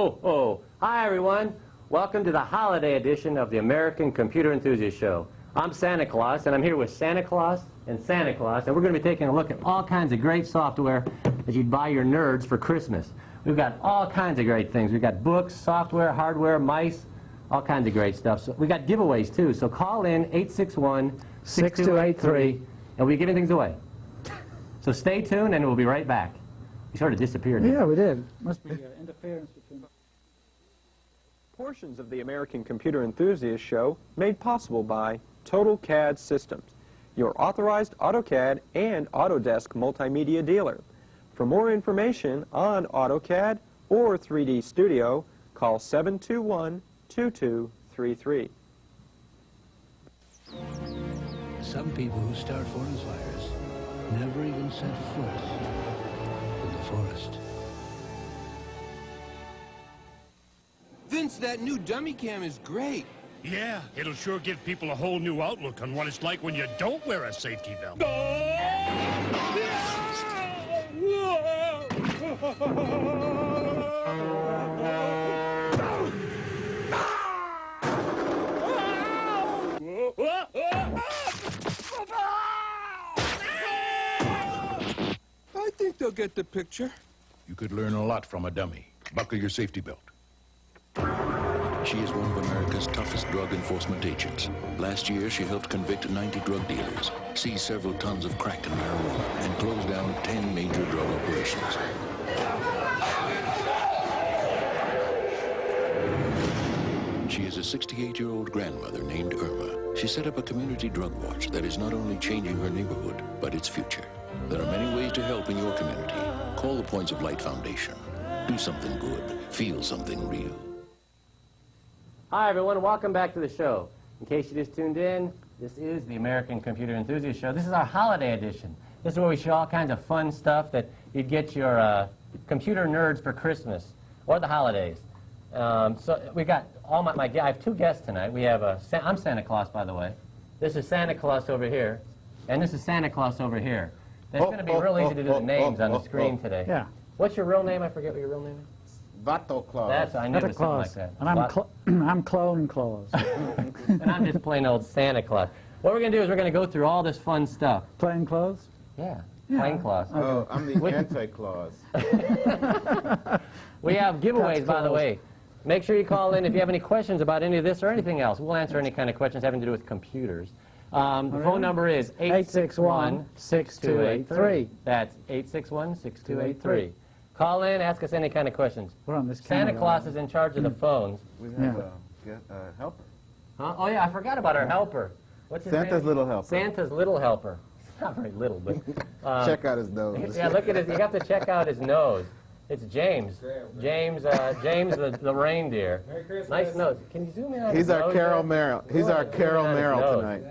ho, ho. Hi, everyone. Welcome to the holiday edition of the American Computer Enthusiast Show. I'm Santa Claus, and I'm here with Santa Claus and Santa Claus, and we're going to be taking a look at all kinds of great software that you'd buy your nerds for Christmas. We've got all kinds of great things. We've got books, software, hardware, mice, all kinds of great stuff. So we got giveaways, too. So call in 861-6283, and we're giving things away. So stay tuned, and we'll be right back. We sort of disappeared. Yeah, we did. Must be interference between... Portions of the American Computer Enthusiast Show made possible by Total CAD Systems, your authorized AutoCAD and Autodesk multimedia dealer. For more information on AutoCAD or 3D Studio, call 721-2233. Some people who start forest fires never even set foot in the forest. Vince, that new dummy cam is great. Yeah, it'll sure give people a whole new outlook on what it's like when you don't wear a safety belt. I think they'll get the picture. You could learn a lot from a dummy. Buckle your safety belt. She is one of America's toughest drug enforcement agents. Last year, she helped convict 90 drug dealers, seize several tons of crack and marijuana, and close down 10 major drug operations. She is a 68-year-old grandmother named Irma. She set up a community drug watch that is not only changing her neighborhood, but its future. There are many ways to help in your community. Call the Points of Light Foundation. Do something good. Feel something real. Hi, everyone. Welcome back to the show. In case you just tuned in, this is the American Computer Enthusiast Show. This is our holiday edition. This is where we show all kinds of fun stuff that you'd get your computer nerds for Christmas or the holidays. So we got all I have two guests tonight. We have I'm Santa Claus, by the way. This is Santa Claus over here, and this is Santa Claus over here. It's going to be real easy to do the names on the screen today. Yeah. What's your real name? I forget what your real name is. Vato Claus. That's, I knew it was something like that. And I'm Clone Claus. And I'm just plain old Santa Claus. What we're going to do is we're going to go through all this fun stuff. Plain clothes? Yeah, plain Claus. Oh, I'm the anti-Claus. We have giveaways, by the way. Make sure you call in if you have any questions about any of this or anything else. We'll answer any kind of questions having to do with computers. The phone number is 861-6283. That's 861-6283. Call in, ask us any kind of questions. We're on this Santa camera. Claus is in charge of the phones. We have a helper. Huh? Oh, yeah, I forgot about our helper. What's his Santa's name? little helper. Santa's little helper. It's not very little, but... Check out his nose. Yeah, look at his... You have to check out his nose. It's James. James the reindeer. Merry Christmas. Nice nose. Can you zoom in on his He's our nose Carol there? Merrill. He's our Carol Merrill tonight.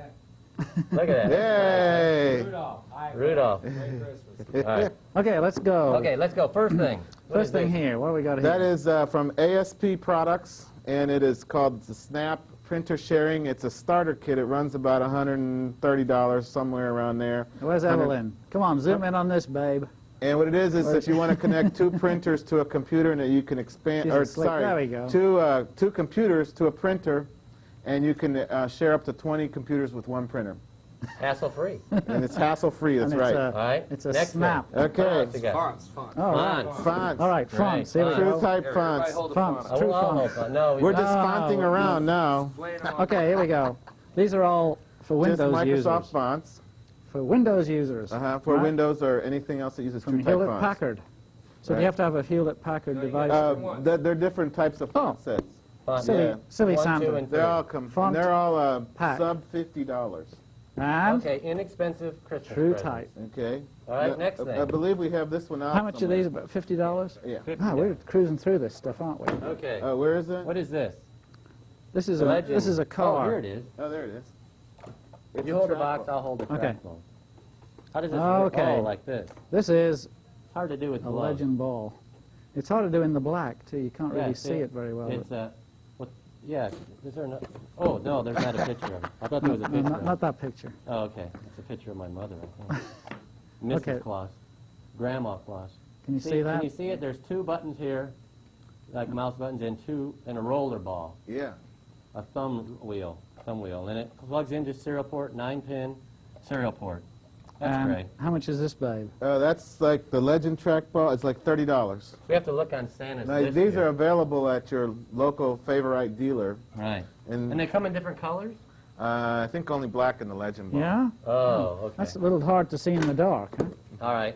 Look at that. Yay! Rudolph. All right. Okay, let's go. Okay, let's go. First thing. First thing here. What do we got here? That is from ASP Products, and it is called the Snap Printer Sharing. It's a starter kit. It runs about $130, somewhere around there. Where's Evelyn? Come on, zoom in on this, babe. And what it is if you want to connect two printers to a computer, and that you can expand, or sorry, there we go. two computers to a printer, and you can share up to 20 computers with one printer. Hassle-free. And it's hassle-free, that's right. All right. It's a Next snap. thing. Okay. Fonts. Oh, right. Fonts. All right, fonts. Here we True go. type fonts. Fonts. Oh, True well, fonts. no, We're just fonting around now. Okay, here we go. These are all for Just Windows Microsoft users. fonts. For Windows users. For right? Windows or anything else that uses From true type fonts. Hewlett-Packard. So do Right. you have to have a Hewlett-Packard device? They're different types of font sets. silly One, Santa. two, and They're all Font they're all pack. sub $50. And Okay, inexpensive Christmas True presents. type. Okay. All right, next thing. I believe we have this one out. How much are somewhere. these? About $50? Yeah. Ah, we're cruising through this stuff, aren't we? Okay. Where is it? What is this? This is Legend. a car. Oh, here it is. Oh, there it is. It's You a hold the track box, ball. I'll hold the Okay. trackball. How does this work? Okay. Oh, like this. This is Hard to do with a gloves. legend ball. It's hard to do in the black too. You can't Yeah, really see it very well. It's yeah. Is there no? Oh no, there's not a picture of it. I thought there was a picture. of it. Not that picture. Oh, okay. It's a picture of my mother, I think. Mrs. Okay. Claus, Grandma Claus. Can you see that? Can you see it? There's two buttons here. like mouse buttons, and a roller ball, Yeah. a thumb wheel, and it plugs into serial port, 9-pin serial port. That's And great. how much is this, babe? That's like the Legend trackball. It's like $30. We have to look on Santa's Now, list these here. are available at your local Favorite dealer. Right. And And they come in different colors? I think only black in the Legend ball. Yeah? Oh, okay. That's a little hard to see in the dark, huh? All right.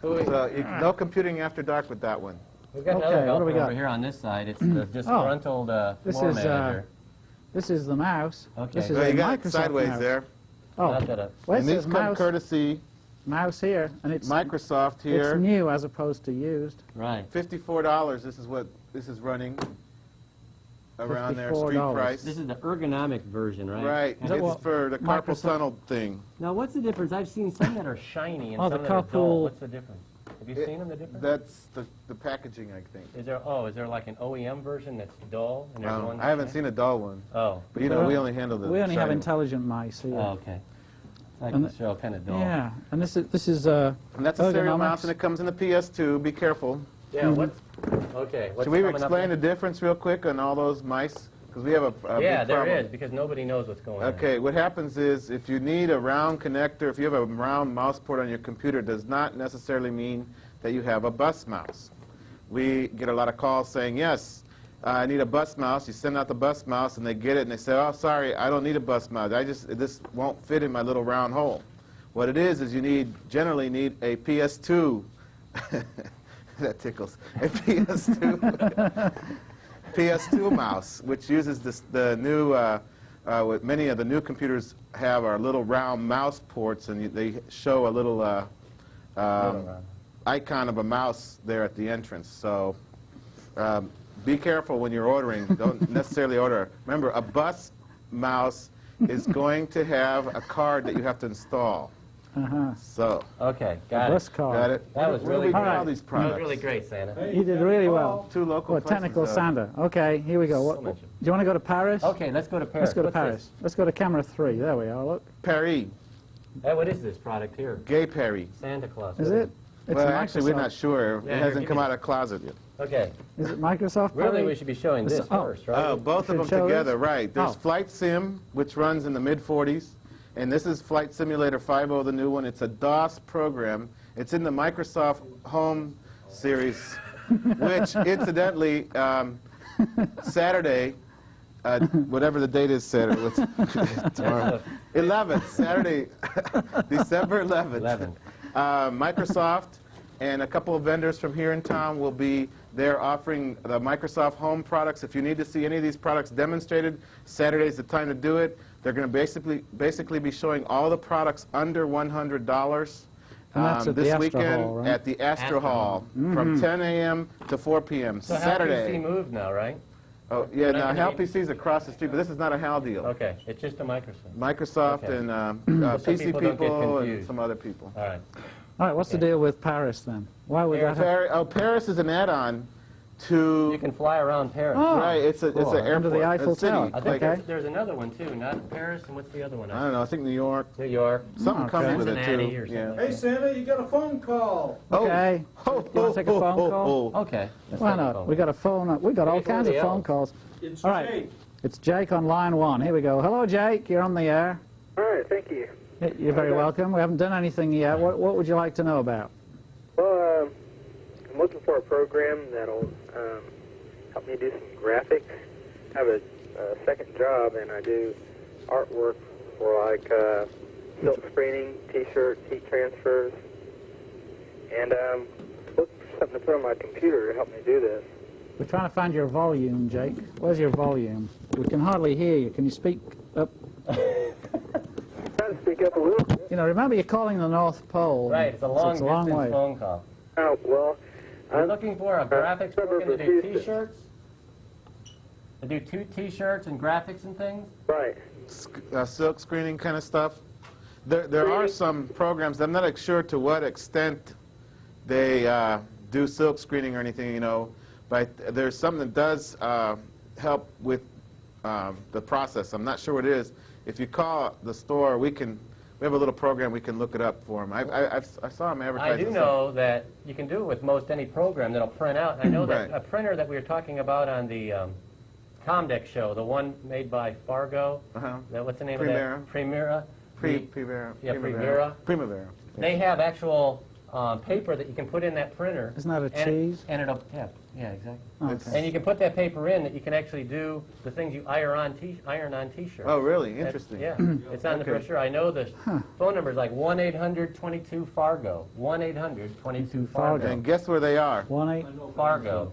So no computing after dark with that one. We've got Okay, another what do helper we got? over here on this side. It's the disgruntled This floor is, manager. This is the mouse. Okay. This is Well, a you got it Microsoft sideways mouse. there. Oh, Not that well, it And these says come mouse, courtesy mouse here, and it's Microsoft here. It's new as opposed to used. Right. $54. This is what this is running around their street $54. price. This is the ergonomic version, right? Right. Is that It's what for the carpal Microsoft- tunnel thing. Now, what's the difference? I've seen some that are shiny and Oh, some the that are dull. carpool- What's the difference? Have you seen them, the difference? That's the packaging, I think. Is there like an OEM version that's dull? And there's one I haven't that's seen a dull one. Oh. But, you know, we only handle the We only have shiny intelligent mice here. Oh, okay. Like And the show, kind of dull. Yeah, and this is one. And that's a serial ergonomics. mouse, and it comes in the PS2. Be careful. Yeah, what's... Okay, what's Should we coming up explain the there? difference real quick on all those mice? Because we have a Yeah, big there problem. is, because nobody knows what's going on. Okay, what happens is if you need a round connector, if you have a round mouse port on your computer, it does not necessarily mean that you have a bus mouse. We get a lot of calls saying, yes, I need a bus mouse. You send out the bus mouse and they get it and they say, oh, sorry, I don't need a bus mouse. This won't fit in my little round hole. What it is you generally need a PS2. That tickles. A PS2. PS2 mouse, which uses the new, what many of the new computers have are little round mouse ports, and they show a little icon of a mouse there at the entrance. So be careful when you're ordering. Don't necessarily order. Remember, a bus mouse is going to have a card that you have to install. So, Okay, a got bus it. card. got it? That was Where do really we great. get all these That products? was really great, Santa. You did really well. Two local Well, technical places, Santa. Okay, here we go. So much. Do you want to go to Paris? Okay, let's go to Paris. Let's go to What's Paris. Let's go to camera 3. There we are. Look. Paris, this? Hey, what is this product here? Gay Paris. Santa Claus. Is What it? It's Well, a actually, we're Microsoft. not sure. Yeah, It here, hasn't give come me- out of the closet yet. Okay. Is it Microsoft? Really, Paris? we should be showing this Oh. first, right? Both of Should them show together, this? right. There's Oh. Flight Sim, which runs in the mid-40s, and this is Flight Simulator 5.0, the new one. It's a DOS program. It's in the Microsoft Home series, which, incidentally, Saturday, whatever the date is Saturday, what's tomorrow? 11th, Saturday, December 11th. 11. Microsoft and a couple of vendors from here in town will be there offering the Microsoft Home products. If you need to see any of these products demonstrated, Saturday's the time to do it. They're going to basically be showing all the products under $100 And that's at the this Astro weekend Hall, right? at the Astro Astro Hall Hall. from 10 a.m. to 4 p.m. So Saturday. HAL PC moved now, right? Oh, yeah, Not now gonna HAL be- PC's across the street, but this is not a HAL deal. Okay, it's just a Microsoft. Microsoft Okay. and So PC people don't get people and confused. some other people. All right. All right, what's the deal with Paris then? Why would that happen? Paris is an add-on to... You can fly around Paris. Oh. Right, it's an Cool. airport. Under the Eiffel a city. Tower. I think Like, there's another one, too. Not Paris, and what's the other one? I don't know, I think New York. New York. Something comes okay. with it, Cincinnati too. or something Yeah. like Hey, Santa, you got a phone call. Okay. Oh, Do you want to take a phone call? Okay. let's Why take a not? phone. We got a phone. We got all Maybe kinds of somebody phone else. calls. It's All right. Jake. It's Jake on line 1. Here we go. Hello, Jake. You're on the air. All right, thank you. You're very welcome. We haven't done anything yet. What would you like to know about? Well, I'm looking for a program that'll help me do some graphics. I have a second job, and I do artwork for like silk screening, T-shirts, heat transfers, and looking for something to put on my computer to help me do this. We're trying to find your volume, Jake. Where's your volume? We can hardly hear you. Can you speak up? Trying to speak up a little bit. You know, remember you're calling the North Pole. Right, it's a so long it's a long distance way. phone call. Oh, well, We're looking for a graphics program to do Houston. T-shirts? To do T-shirts and graphics and things? right. Silk screening kind of stuff. There are some programs, I'm not sure to what extent they do silk screening or anything, you know, but there's something that does help with the process. I'm not sure what it is. If you call the store, we can we have a little program we can look it up for them. I saw them I advertising. do know that you can do it with most any program that'll print out. I know that Right. a printer that we were talking about on the Comdex show, the one made by Fargo, what's the name of that? Primera. Primera. Yeah, Primera. They have actual paper that you can put in that printer. Isn't that a and cheese? And it'll, yeah, exactly. Okay. And you can put that paper in that you can actually do the things you iron on T-shirts. Oh, really? Interesting. Yeah, it's on the Okay. brochure. I know the phone number is like 1-800-22-FARGO. 1-800-22-FARGO. And guess where they are? 1-8. Fargo.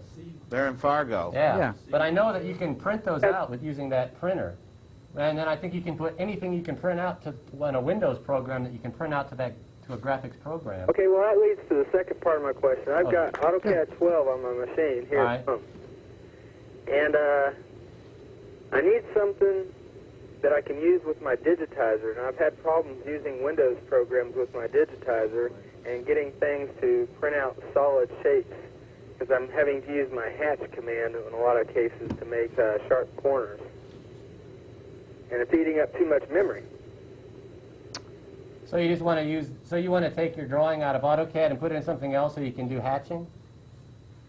They're in Fargo. Yeah. But I know that you can print those out with using that printer. And then I think you can put anything you can print out to on a Windows program that you can print out to that to a graphics program. Okay, well, that leads to the second part of my question. I've got AutoCAD 12 on my machine here at home. And I need something that I can use with my digitizer. And I've had problems using Windows programs with my digitizer and getting things to print out solid shapes because I'm having to use my hatch command in a lot of cases to make sharp corners. And it's eating up too much memory. So you just want to take your drawing out of AutoCAD and put it in something else so you can do hatching?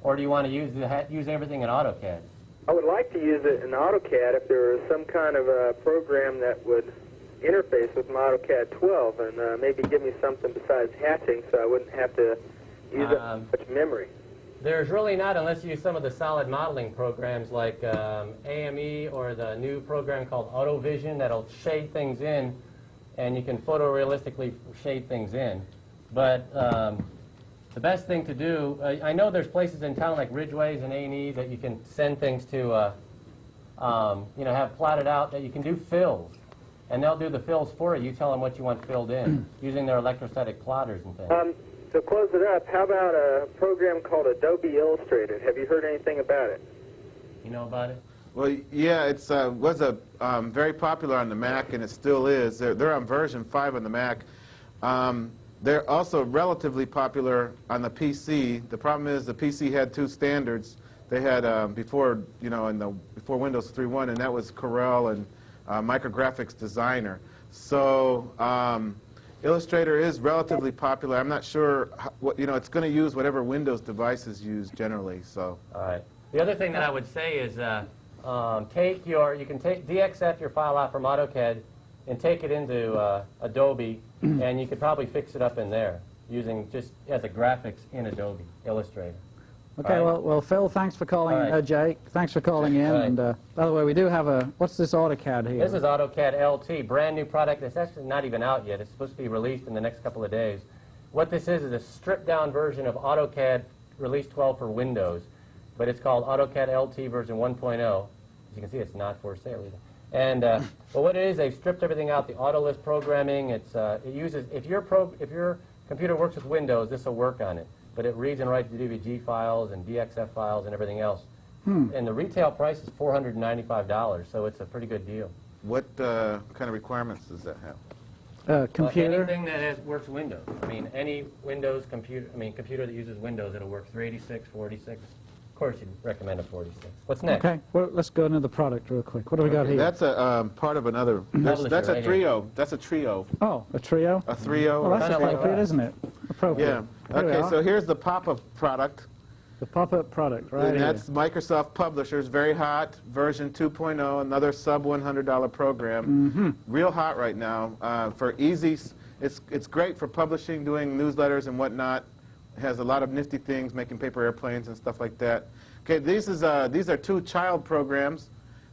Or do you want to use everything in AutoCAD? I would like to use it in AutoCAD if there was some kind of a program that would interface with my AutoCAD 12 and maybe give me something besides hatching so I wouldn't have to use up much memory. There's really not, unless you use some of the solid modeling programs like AME or the new program called AutoVision that'll shade things in, and you can photorealistically shade things in. But the best thing to do, I know there's places in town like Ridgeways and A&E that you can send things to, have plotted out that you can do fills. And they'll do the fills for you. You tell them what you want filled in using their electrostatic plotters and things. To close it up, how about a program called Adobe Illustrator? Have you heard anything about it? You know about it? Well, yeah, it was very popular on the Mac, and it still is. They're on version 5 on the Mac. They're also relatively popular on the PC. The problem is the PC had two standards. They had before Windows 3.1, and that was Corel and Micrographics Designer. So Illustrator is relatively popular. I'm not sure it's going to use whatever Windows devices use generally. So. All right. The other thing that I would say is you can DXF your file out from AutoCAD and take it into Adobe, and you could probably fix it up in there using just as a graphics in Adobe Illustrator. Okay, well, Phil, thanks for calling. Jake, thanks for calling in. Right. And by the way, we do have what's this AutoCAD here? This is AutoCAD LT, brand new product. It's actually not even out yet. It's supposed to be released in the next couple of days. What this is a stripped-down version of AutoCAD Release 12 for Windows, but it's called AutoCAD LT version 1.0. As you can see, it's not for sale either. And but what it is, they've stripped everything out. The Autolist programming. It uses if your computer works with Windows, this will work on it. But it reads and writes DWG files and DXF files and everything else. And the retail price is $495, so it's a pretty good deal. What kind of requirements does that have? Computer? Anything that works Windows. I mean, any Windows computer. I mean, computer that uses Windows, it'll work 386, 46. Of course, you'd recommend a 46. What's next? Okay, well, let's go into the product real quick. What do we got here? That's a part of another. That's a trio. That's a trio. Oh, a trio? A trio. Well, that's Kinda like appropriate, that. isn't it? Appropriate. Yeah. Here we Okay, are. so here's the pop-up product. The pop-up product, right And here. that's Microsoft Publishers, very hot, version 2.0, another sub-$100 program. Real hot right now. For easy, it's great for publishing, doing newsletters and whatnot. It has a lot of nifty things, making paper airplanes and stuff like that. Okay, these are two child programs.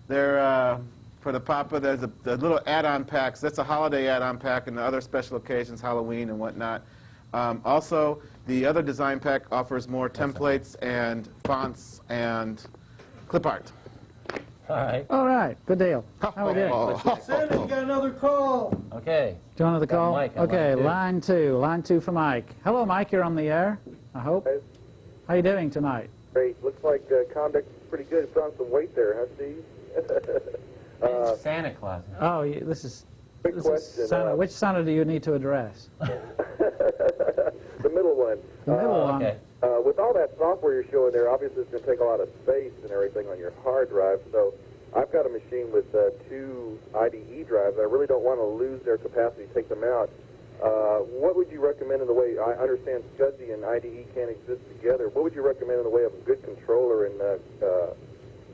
They're for the Papa. There's the little add-on packs. That's a holiday add-on pack and the other special occasions, Halloween and whatnot. Also, the other design pack offers more templates and fonts and clip art. All right. All right, good deal. How we doing? Sandy, you got another call. Okay. Do you want another call? Mike on Okay, line two. line two for Mike. Hello, Mike, you're on the air, I hope. Hey. How you doing tonight? Great. Looks like conduct is pretty good. Put on some weight there, huh, Steve? Santa Claus. Oh, this is Quick this question. is Santa. Which Santa do you need to address? The middle one. The middle one. Okay. With all that software you're showing there, obviously it's going to take a lot of space and everything on your hard drive. So I've got a machine with 2 IDE drives. I really don't want to lose their capacity to take them out. What would you recommend in the way, I understand SCSI and IDE can't exist together, what would you recommend in the way of a good controller and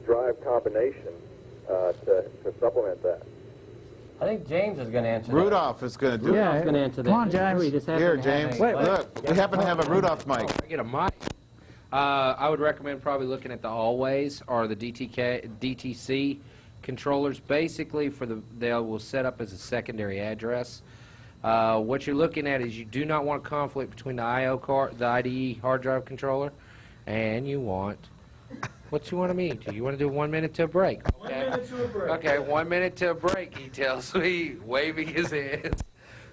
drive combination to supplement that? I think James is going to answer Rudolph is going to do Rudolph's it. going to answer that. Come on, James. We just happen Here, to have James. a- Look, we happen to have a Rudolph mic. I get a mic. I would recommend probably looking at the Always or the DTC controllers. Basically, they will set up as a secondary address. What you're looking at is you do not want conflict between the I/O card, the IDE hard drive controller, and you want. What you want to mean? Do you want to do 1 minute to a break? Okay. 1 minute to a break. Okay, 1 minute to a break, he tells me, waving his hands.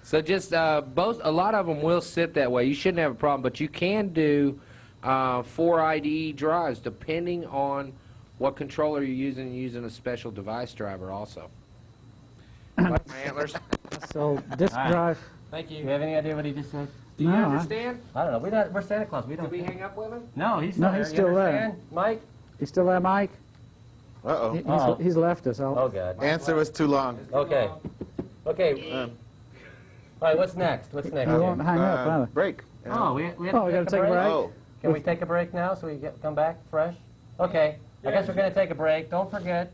So just a lot of them will sit that way. You shouldn't have a problem, but you can do 4 IDE drives depending on what controller you're using a special device driver also. Like my antlers. So disk All right. drive. Thank Do you you. have any idea what he just said? Do you No, understand? I don't know. We're Santa Claus. We don't. Did we hang up with him? No, he's No, still he's there. still You there. understand, Mike? You still there, Mike? Uh-oh. Oh. He's left us. Oh, God. Answer was too long. Okay. Okay. All right, what's next? What's next? He won't James? hang up, either. Break. Oh, we have Oh, we to gotta take take a break? Oh. Can we take a break now so we come back fresh? Okay. I guess we're going to take a break. Don't forget.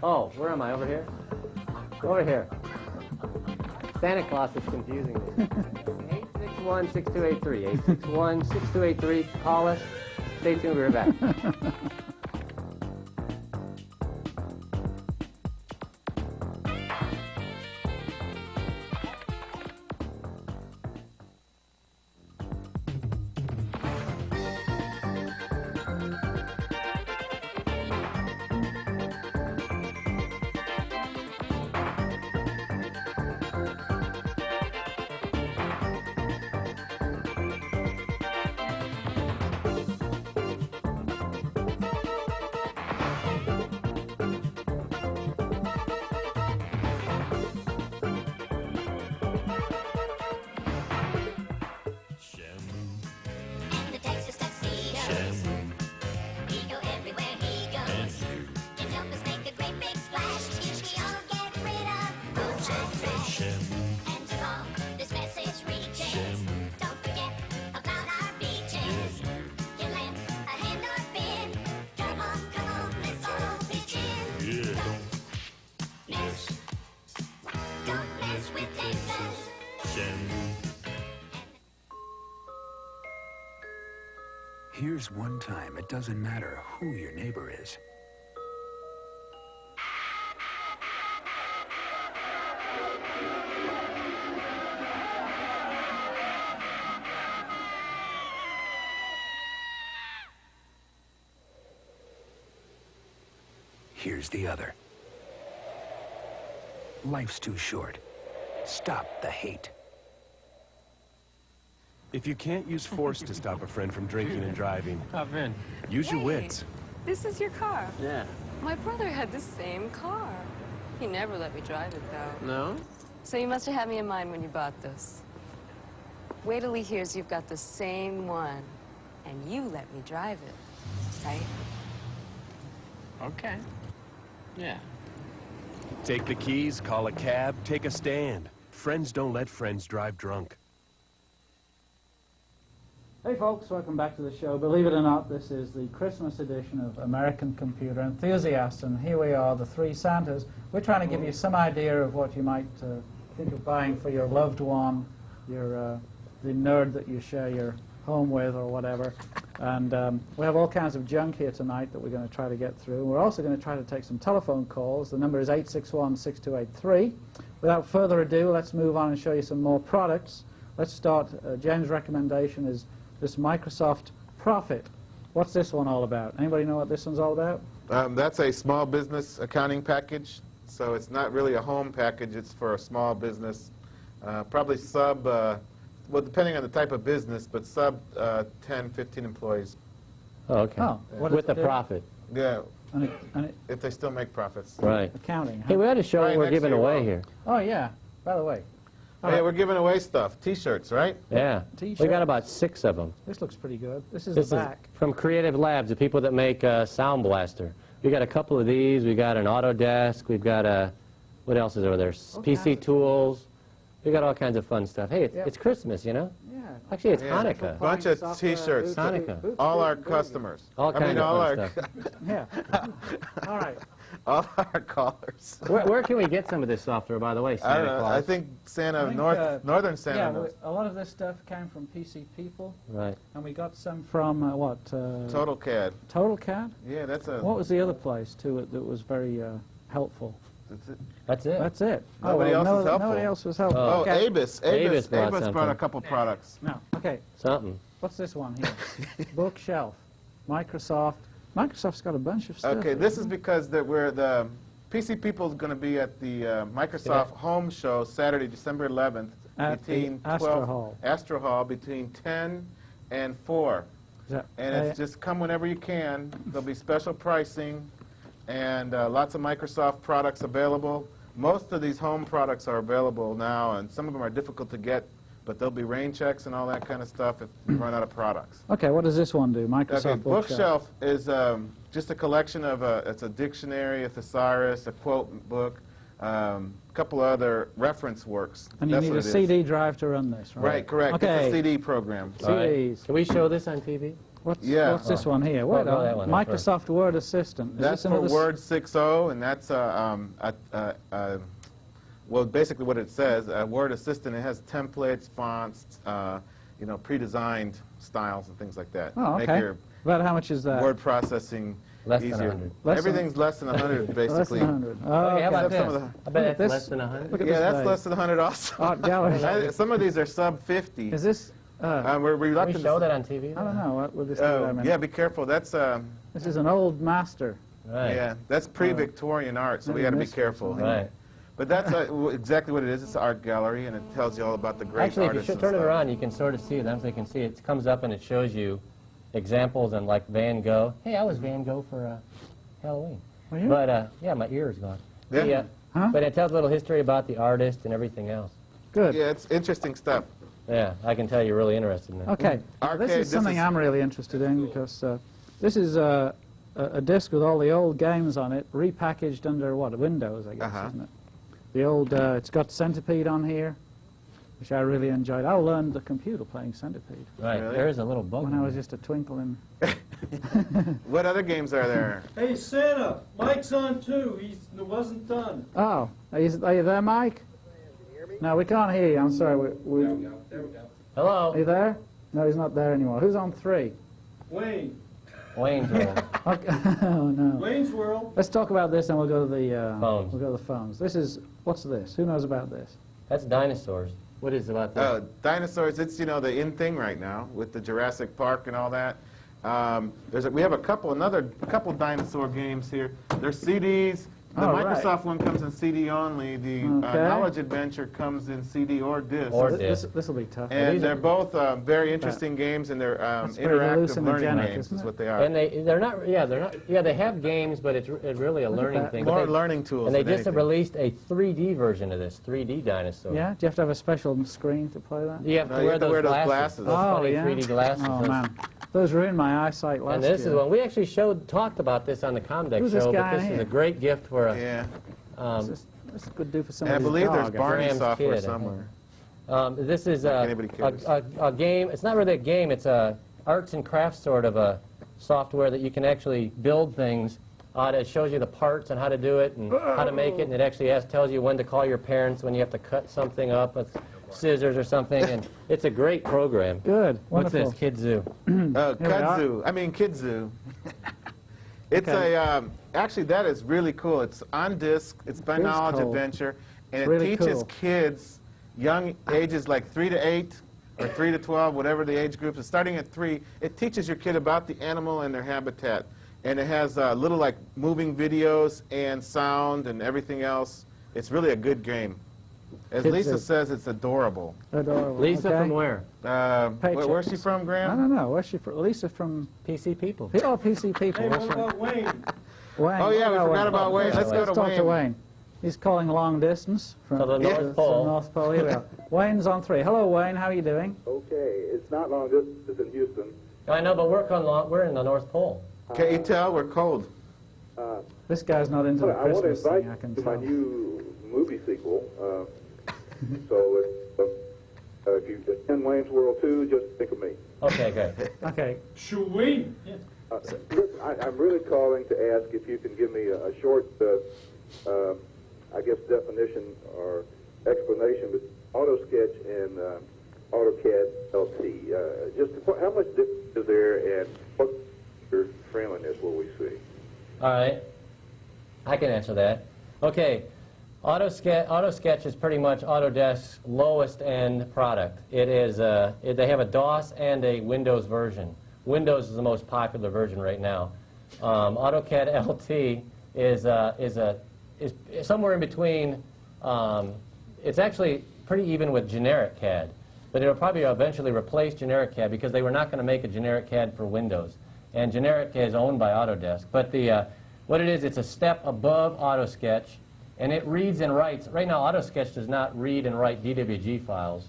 Oh, where am I? Over here? Over here. Santa Claus is confusing me. 861-6283. 861-6283. Call us. Stay tuned. We're back. And the Texas tuxedos. He go everywhere he goes. Can help us make a great big splash. If we all get rid of roadside trash. And to all this message reaches. Don't forget about our beaches. You lend a hand or fin. Come on, let's all pitch in. Don't mess with Texas. Here's one time it doesn't matter who your neighbor is. Here's the other. Life's too short. Stop the hate. If you can't use force to stop a friend from drinking and driving, Hop in. use your wits. This is your car. Yeah. My brother had the same car. He never let me drive it, though. No? So you must have had me in mind when you bought this. Wait till he hears you've got the same one, and you let me drive it, right? Okay. Yeah. Take the keys, call a cab, take a stand. Friends don't let friends drive drunk. Hey folks, welcome back to the show. Believe it or not, this is the Christmas edition of American Computer Enthusiasts, and here we are, the three Santas. We're trying to give you some idea of what you might think of buying for your loved one, your the nerd that you share your home with or whatever. And we have all kinds of junk here tonight that we're going to try to get through. We're also going to try to take some telephone calls. The number is 861-6283. Without further ado, let's move on and show you some more products. Let's start. James' recommendation is this Microsoft Profit. What's this one all about? Anybody know what this one's all about? That's a small business accounting package. So it's not really a home package. It's for a small business, probably sub, well, depending on the type of business, but sub 10, 15 employees. Oh, okay. Oh, what With does the it do? profit. Yeah, And it, if they still make profits. Right. accounting. Hey, we ought to show Right what we're next to giving your away wall. here. Oh, yeah. By the way, Yeah, we're giving away stuff. T-shirts, right? Yeah. T-shirt. We got about 6 of them. this looks pretty good. This is This the is back. from Creative Labs, the people that make Sound Blaster. We got a couple of these. We got an Autodesk. We've got a, what else is over there? PC tools. We got all kinds of fun stuff. Hey, it's Christmas, you know? Yeah. Actually, it's Hanukkah. Bunch of T-shirts. Hanukkah. All our customers. All kinds of fun stuff. Yeah. All right. All our callers. Where can we get some of this software, by the way, Santa I don't know. Claus? I think Northern Santa Yeah, knows. a lot of this stuff came from PC People. Right. And we got some from, what? Total CAD. Total CAD? Yeah, that's a... What was the other place, too, that was very helpful? That's it. That's it? That's it. Nobody else is helpful. Nobody else was helpful. Oh, Okay. Avis brought something. a couple products. No, okay. Something. What's this one here? Bookshelf. Microsoft. Microsoft's got a bunch of stuff. Okay, this is because the PC People is going to be at the Microsoft Home Show Saturday, December 11th, At between the Astro Hall. Astro Hall between 10 and 4. That, And it's just come whenever you can. There'll be special pricing and lots of Microsoft products available. Most of these home products are available now, and some of them are difficult to get, but there'll be rain checks and all that kind of stuff if you run out of products. Okay, what does this one do? Microsoft Okay, Bookshelf. Bookshelf is just a collection of, it's a dictionary, a thesaurus, a quote book, a couple other reference works. And you That's need what a it is. CD drive to run this, right? Right, correct. Okay. It's a CD program. All right. CDs. Can we show this on TV? What's this Oh. one here? Well, Wait go on. that one Microsoft Word Assistant. Is That's this for another Word 6.0, and that's well, basically what it says, Word Assistant. It has templates, fonts, you know, pre-designed styles and things like that. Oh, Make okay. your About how much is that? word processing Less than easier. 100. Everything's less than 100, basically. Less than 100. Oh, Okay, how about Except some this? of I bet Look at that's this. less than 100. Look at Yeah, this that's guy. less than 100 also. Art gallery. Some of these are sub 50. Is this? We're Can we reluctant. show that on TV? I don't know. What would this do? Oh, I mean, yeah, be careful. That's This is an old master. Right. yeah, that's pre-Victorian art, so we got to be careful. Right. But that's exactly what it is. It's an art gallery, and it tells you all about the great Actually, if you artists. should and turn it stuff. around, you can sort of see it. I don't know if you can see it. It comes up and it shows you examples and like Van Gogh. Hey, I was Van Gogh for Halloween. Were you? But yeah, my ear is gone. Yeah. Huh? But it tells a little history about the artist and everything else. Good. Yeah, it's interesting stuff. Yeah, I can tell you're really interested in that. Okay. Now, this Arcade, is something this is- I'm really interested in because this is a disc with all the old games on it, repackaged under what? Windows, I guess, isn't it? The old, it's got Centipede on here, which I really enjoyed. I learned the computer playing Centipede Right, Really? there is a little bug. when I was just a twinkle in. What other games are there? Hey, Santa, Mike's on too. He wasn't done. Oh, are you there, Mike? No, we can't hear you. I'm sorry. There we go. Hello, Are you there? No, he's not there anymore. Who's on 3? Wayne. Wayne's World. Okay. Oh, no. Wayne's World. Let's talk about this and we'll go to the Phones. We'll go to the phones. This is, what's this? Who knows about this? That's dinosaurs. What is it about that? Oh, dinosaurs, it's, you know, the in thing right now with the Jurassic Park and all that. We have another couple dinosaur games here. There's CDs. The Oh, right. Microsoft one comes in CD only. The Okay. Knowledge Adventure comes in CD or disc. Or This disc. will be tough. And they're both very interesting games, and they're pretty interactive learning hallucinogenic, games isn't is it? what they are. And they're not, they have games, but it's really a learning that. thing. But More they- learning tools And they than just have anything. released a 3D version of this, 3D dinosaur. Yeah? Do you have to have a special screen to play that? You have to No, you wear have to those wear those glasses. glasses. Those Oh, funny yeah? 3D glasses. Oh, Those- man. Those ruined my eyesight last And this year. is one we actually talked about this on the Comdex Who's this show, but guy this is here? a great gift for a Yeah. This could do for And I somebody's believe dog. there's Barney Graham's software kid, I think. somewhere. This is Like anybody cares. a game. It's not really a game. It's a arts and crafts sort of a software that you can actually build things on. It shows you the parts and how to do it and how to make it, and it actually tells you when to call your parents when you have to cut something up with scissors or something. And it's a great program. Good. What's Wonderful. this, Kidzoo? Kudzu. I mean, Kidzoo. It's Okay. actually, that is really cool. It's on disc. It's by It is Knowledge cool. Adventure. And It's it really teaches cool. kids, young ages like 3 to 8 or 3 to 12, whatever the age group is, starting at 3, it teaches your kid about the animal and their habitat. And it has little like moving videos and sound and everything else. It's really a good game. As Kids Lisa are- says, it's adorable. Adorable. Lisa okay. from where? Where's she from, I Graham? don't know. Where's she from? Lisa from... PC People. Oh, PC People. Hey, That's what right. about Wayne? Wayne. Oh, yeah, we Oh, forgot about Wayne. Let's go to talk to Wayne. Wayne. He's calling long distance from To the North from Pole. North Pole. Here we are. Wayne's on 3. Hello, Wayne. How are you doing? Okay, it's not long distance in Houston. I know, but we're in the North Pole. Can't you tell? We're cold. This guy's not into the I want to Christmas invite thing, I can you to my tell. new movie sequel. So if you attend Wayne's World 2, just think of me. Okay, good. Okay. Shoo-wee. Listen, I'm really calling to ask if you can give me a short, I guess, definition or explanation with AutoSketch and AutoCAD LT. Just how much difference is there, and what friendliness will we see? All right. I can answer that. Okay. AutoSketch is pretty much Autodesk's lowest end product. It is they have a DOS and a Windows version. Windows is the most popular version right now. AutoCAD LT is somewhere in between. It's actually pretty even with generic CAD, but it'll probably eventually replace generic CAD because they were not going to make a generic CAD for Windows, and generic CAD is owned by Autodesk. But what it is, it's a step above AutoSketch. And it reads and writes. Right now, AutoSketch does not read and write DWG files.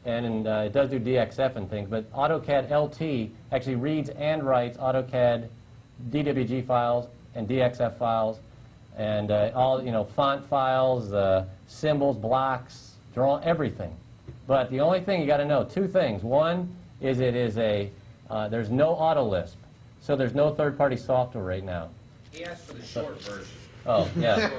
And it does do DXF and things. But AutoCAD LT actually reads and writes AutoCAD DWG files and DXF files. And all, font files, symbols, blocks, draw, everything. But the only thing you got to know, two things. One is it is there's no AutoLisp. So there's no third-party software right now. He asked for the short version. Oh, yeah.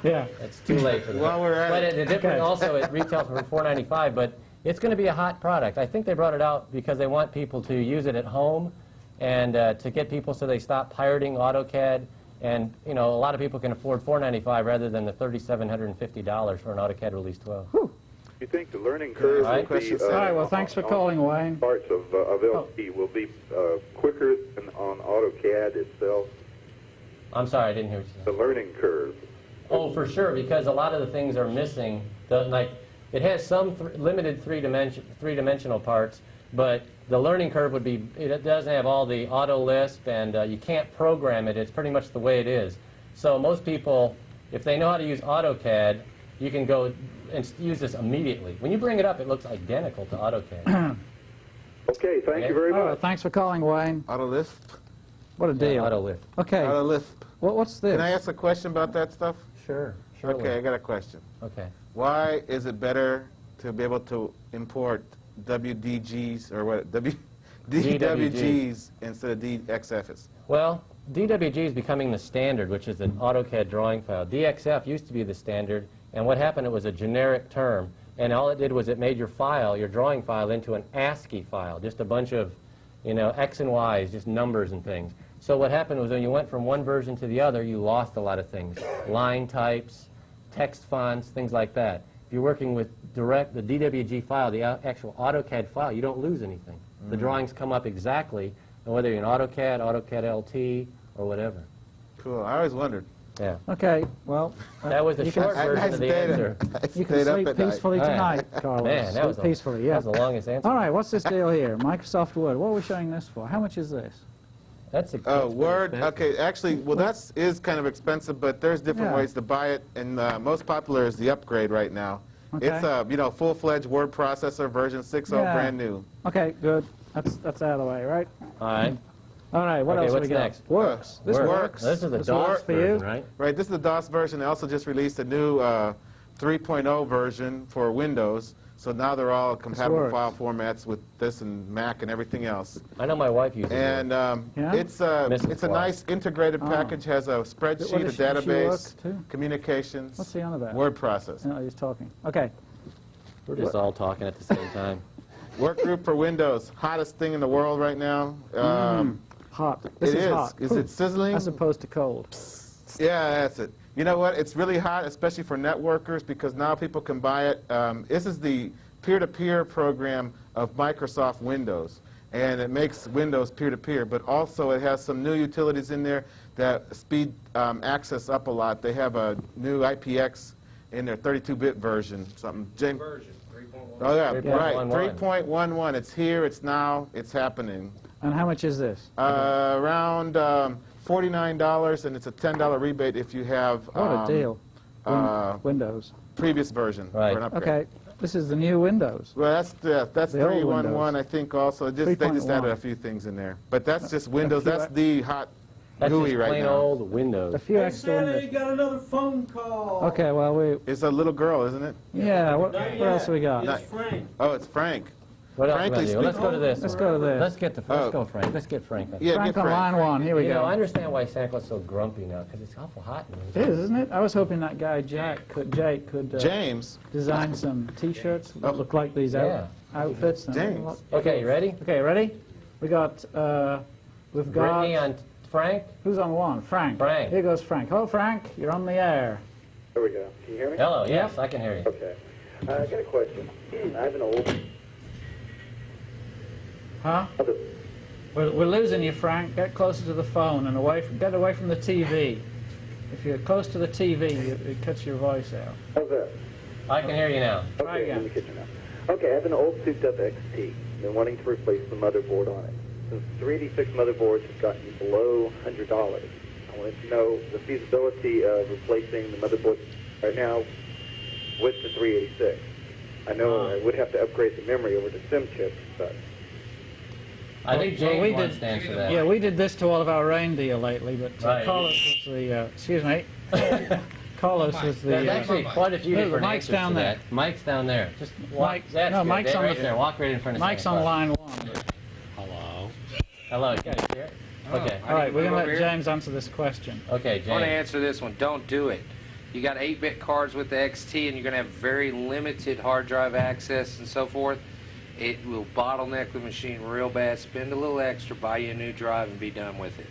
Yeah. It's too late for that. While we're at But the difference also, it retails for $4.95, but it's going to be a hot product. I think they brought it out because they want people to use it at home and to get people so they stop pirating AutoCAD. And, a lot of people can afford $4.95 rather than the $3,750 for an AutoCAD Release 12. You think the learning curve All right. will be... All right, well, thanks for calling, Wayne. Parts of LT will be quicker than on AutoCAD itself? I'm sorry, I didn't hear what you said. The learning curve. Oh, for sure, because a lot of the things are missing. It has some limited three-dimensional parts, but the learning curve would be, it doesn't have all the AutoLisp, and you can't program it. It's pretty much the way it is. So most people, if they know how to use AutoCAD, you can go and use this immediately. When you bring it up, it looks identical to AutoCAD. Okay, thank you very much. All right, thanks for calling, Wayne. AutoLisp. What a deal. Yeah, AutoLisp. Okay. AutoLisp. What's this? Can I ask a question about that stuff? Sure. Okay, I got a question. Okay. Why is it better to be able to import WDGs or what? DWGs instead of DXFs? Well, DWG is becoming the standard, which is an AutoCAD drawing file. DXF used to be the standard, and what happened, it was a generic term, and all it did was it made your file, your drawing file, into an ASCII file, just a bunch of, X and Y's, just numbers and things. So what happened was when you went from one version to the other, you lost a lot of things. Line types, text fonts, things like that. If you're working with the DWG file, the actual AutoCAD file, you don't lose anything. The drawings come up exactly, whether you're in AutoCAD, AutoCAD LT, or whatever. Cool. I always wondered. Yeah. Okay, well... that was the short version of the answer. You can sleep peacefully tonight, Carlos. Man, that was peacefully, yeah. That was the longest answer. All right, what's this deal here? Microsoft Word. What are we showing this for? How much is this? That's Word. Okay, actually, well, that is kind of expensive, but there's different ways to buy it, and most popular is the upgrade right now. Okay. It's a full-fledged word processor, version 6.0, brand new. Okay, good. That's out of the way, right? All right. All right, what else what's we got? next? Works. This works. This is the This DOS works for version, you? right? Right, this is the DOS version. They also just released a new 3.0 version for Windows. So now they're all compatible file formats with this and Mac and everything else. I know my wife uses it. And it's a nice integrated package. Has a spreadsheet, a database, communications, What's he on about? word process. No, he's talking. Okay. We're just all talking at the same time. Workgroup for Windows, hottest thing in the world right now. Hot. This is hot. Is it sizzling? As opposed to cold. Yeah, that's it. You know what? It's really hot, especially for networkers, because now people can buy it. This is the peer-to-peer program of Microsoft Windows, and it makes Windows peer-to-peer, but also it has some new utilities in there that speed access up a lot. They have a new IPX in their 32-bit version. Version 3.1. Oh, yeah, right, 3.11. It's here, it's now, it's happening. And how much is this? Around $49, and it's a $10 rebate if you have... What a deal. Windows. Previous version for an upgrade. Okay, this is the new Windows. Well, that's the 3.11, I think, also. They just added a few things in there. But that's just Windows. That's the hot That's gooey just right plain now. old Windows. A few Hey, extra Santa, windows. you got another phone call. Okay, well, It's a little girl, isn't it? yeah, what Not else yet. we got? It's Frank. Oh, it's Frank. What else Frankly we gotta do? Let's go to this. Let's go to this. Let's go Frank. Let's get Frank. Yeah, Frank get on line Frank. one. Here we You know, I go. understand why Santa Claus is so grumpy now, because it's awful hot in It here. is, isn't it? I was hoping that guy Jake could James. design some T-shirts that look like these outfits. And James. Okay, you ready? Okay, ready? We got. We've got. Brittany on Frank. Who's on one? Frank. Frank. Here goes Frank. Hello, Frank. You're on the air. There we go. Can you hear me? Hello. Yes, I can hear you. Okay. I got a question. I have an old... Huh? We're losing you, Frank. Get closer to the phone and get away from the TV. If you're close to the TV, it cuts your voice out. How's that? I can hear you now. Try Okay, I'm in again. the kitchen now. Okay, I have an old souped-up XT. Been wanting to replace the motherboard on it. Since 386 motherboards have gotten below $100, I wanted to know the feasibility of replacing the motherboard right now with the 386. I know I would have to upgrade the memory over to SIM chips, but... I think Well, James wants to answer that. Yeah, we did this to all of our reindeer lately, but Right. Carlos was the. Excuse me. Carlos was the. There's actually quite a few Look, different Mike's answers down to there. that. Mike's down there. Just walk. Mike- That's no, good. Mike's on right the- there. Walk right in front of Mike's Santa on Claus. line one. Hello. Hello. Can you hear? Okay. All right, we're go gonna over let here. James answer this question. Okay, I want to James. answer this one. Don't do it. You got 8-bit cards with the XT, and you're going to have very limited hard drive access and so forth. It will bottleneck the machine real bad. Spend a little extra, buy you a new drive, and be done with it.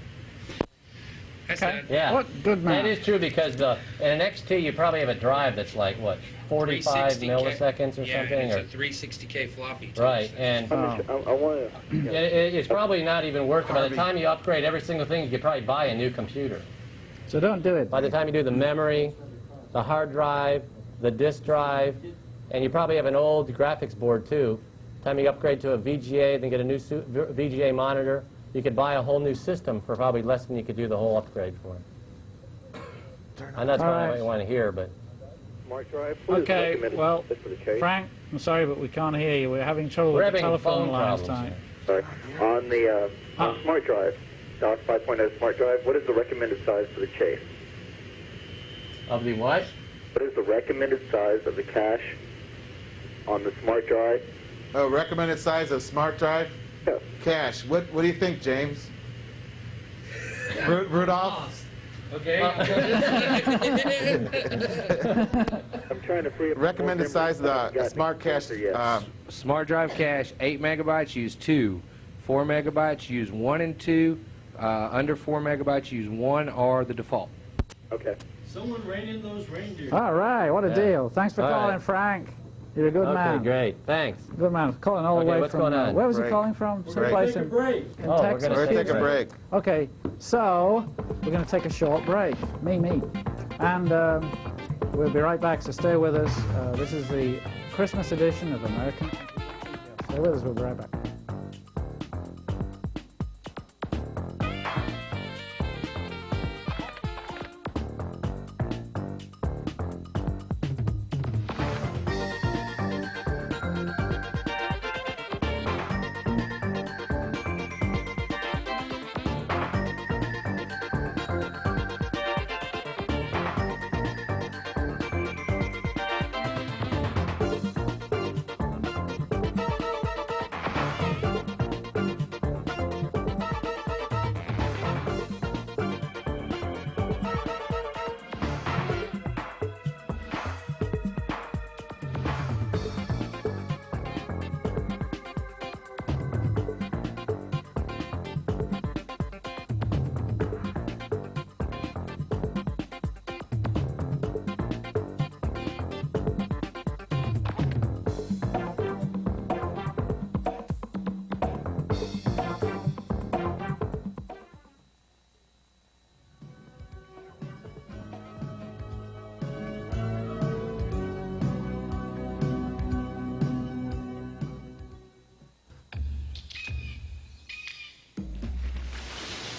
Okay. Yeah. What good man? That is true because in an XT you probably have a drive that's like what 45 milliseconds or something. Or 360K floppy. right, and I want to... it's probably not even worth it. By the time you upgrade every single thing, you could probably buy a new computer. So don't do it. By the time you do the memory, the hard drive, the disk drive, and you probably have an old graphics board too. Time you upgrade to a VGA, then get a new VGA monitor, you could buy a whole new system for probably less than you could do the whole upgrade for. And that's probably what you want to hear, but Smart drive? What is Okay, recommended well, size for the case? Frank, I'm sorry, but we can't hear you. We're having trouble we're with the having telephone phone lines problems tonight. here. Sorry. On the smart drive, DOS 5.0 smart drive, what is the recommended size for the case? Of the what? What is the recommended size of the cache on the smart drive? Oh, recommended size of smart drive? Yes. Cache. What do you think, James? Rudolph? Okay. I'm trying to free up... Recommended size of the smart cache. Smart drive cache, 8 megabytes, use 2. 4 megabytes, use 1 and 2. Under 4 megabytes, use 1 or the default. Okay. Someone ran in those reindeer. All right, what a Yeah. deal. Thanks for All calling, right. Frank. You're a good Okay, man. great. Thanks. Good man. Calling all the Okay, way what's from. going on? Where was he Break. calling from? We're Someplace going to take a in break. Oh, we're Texas. gonna We're going to take a break. Okay, so we're going to take a short break. Me. And we'll be right back, so stay with us. This is the Christmas edition of American. Stay with us, we'll be right back.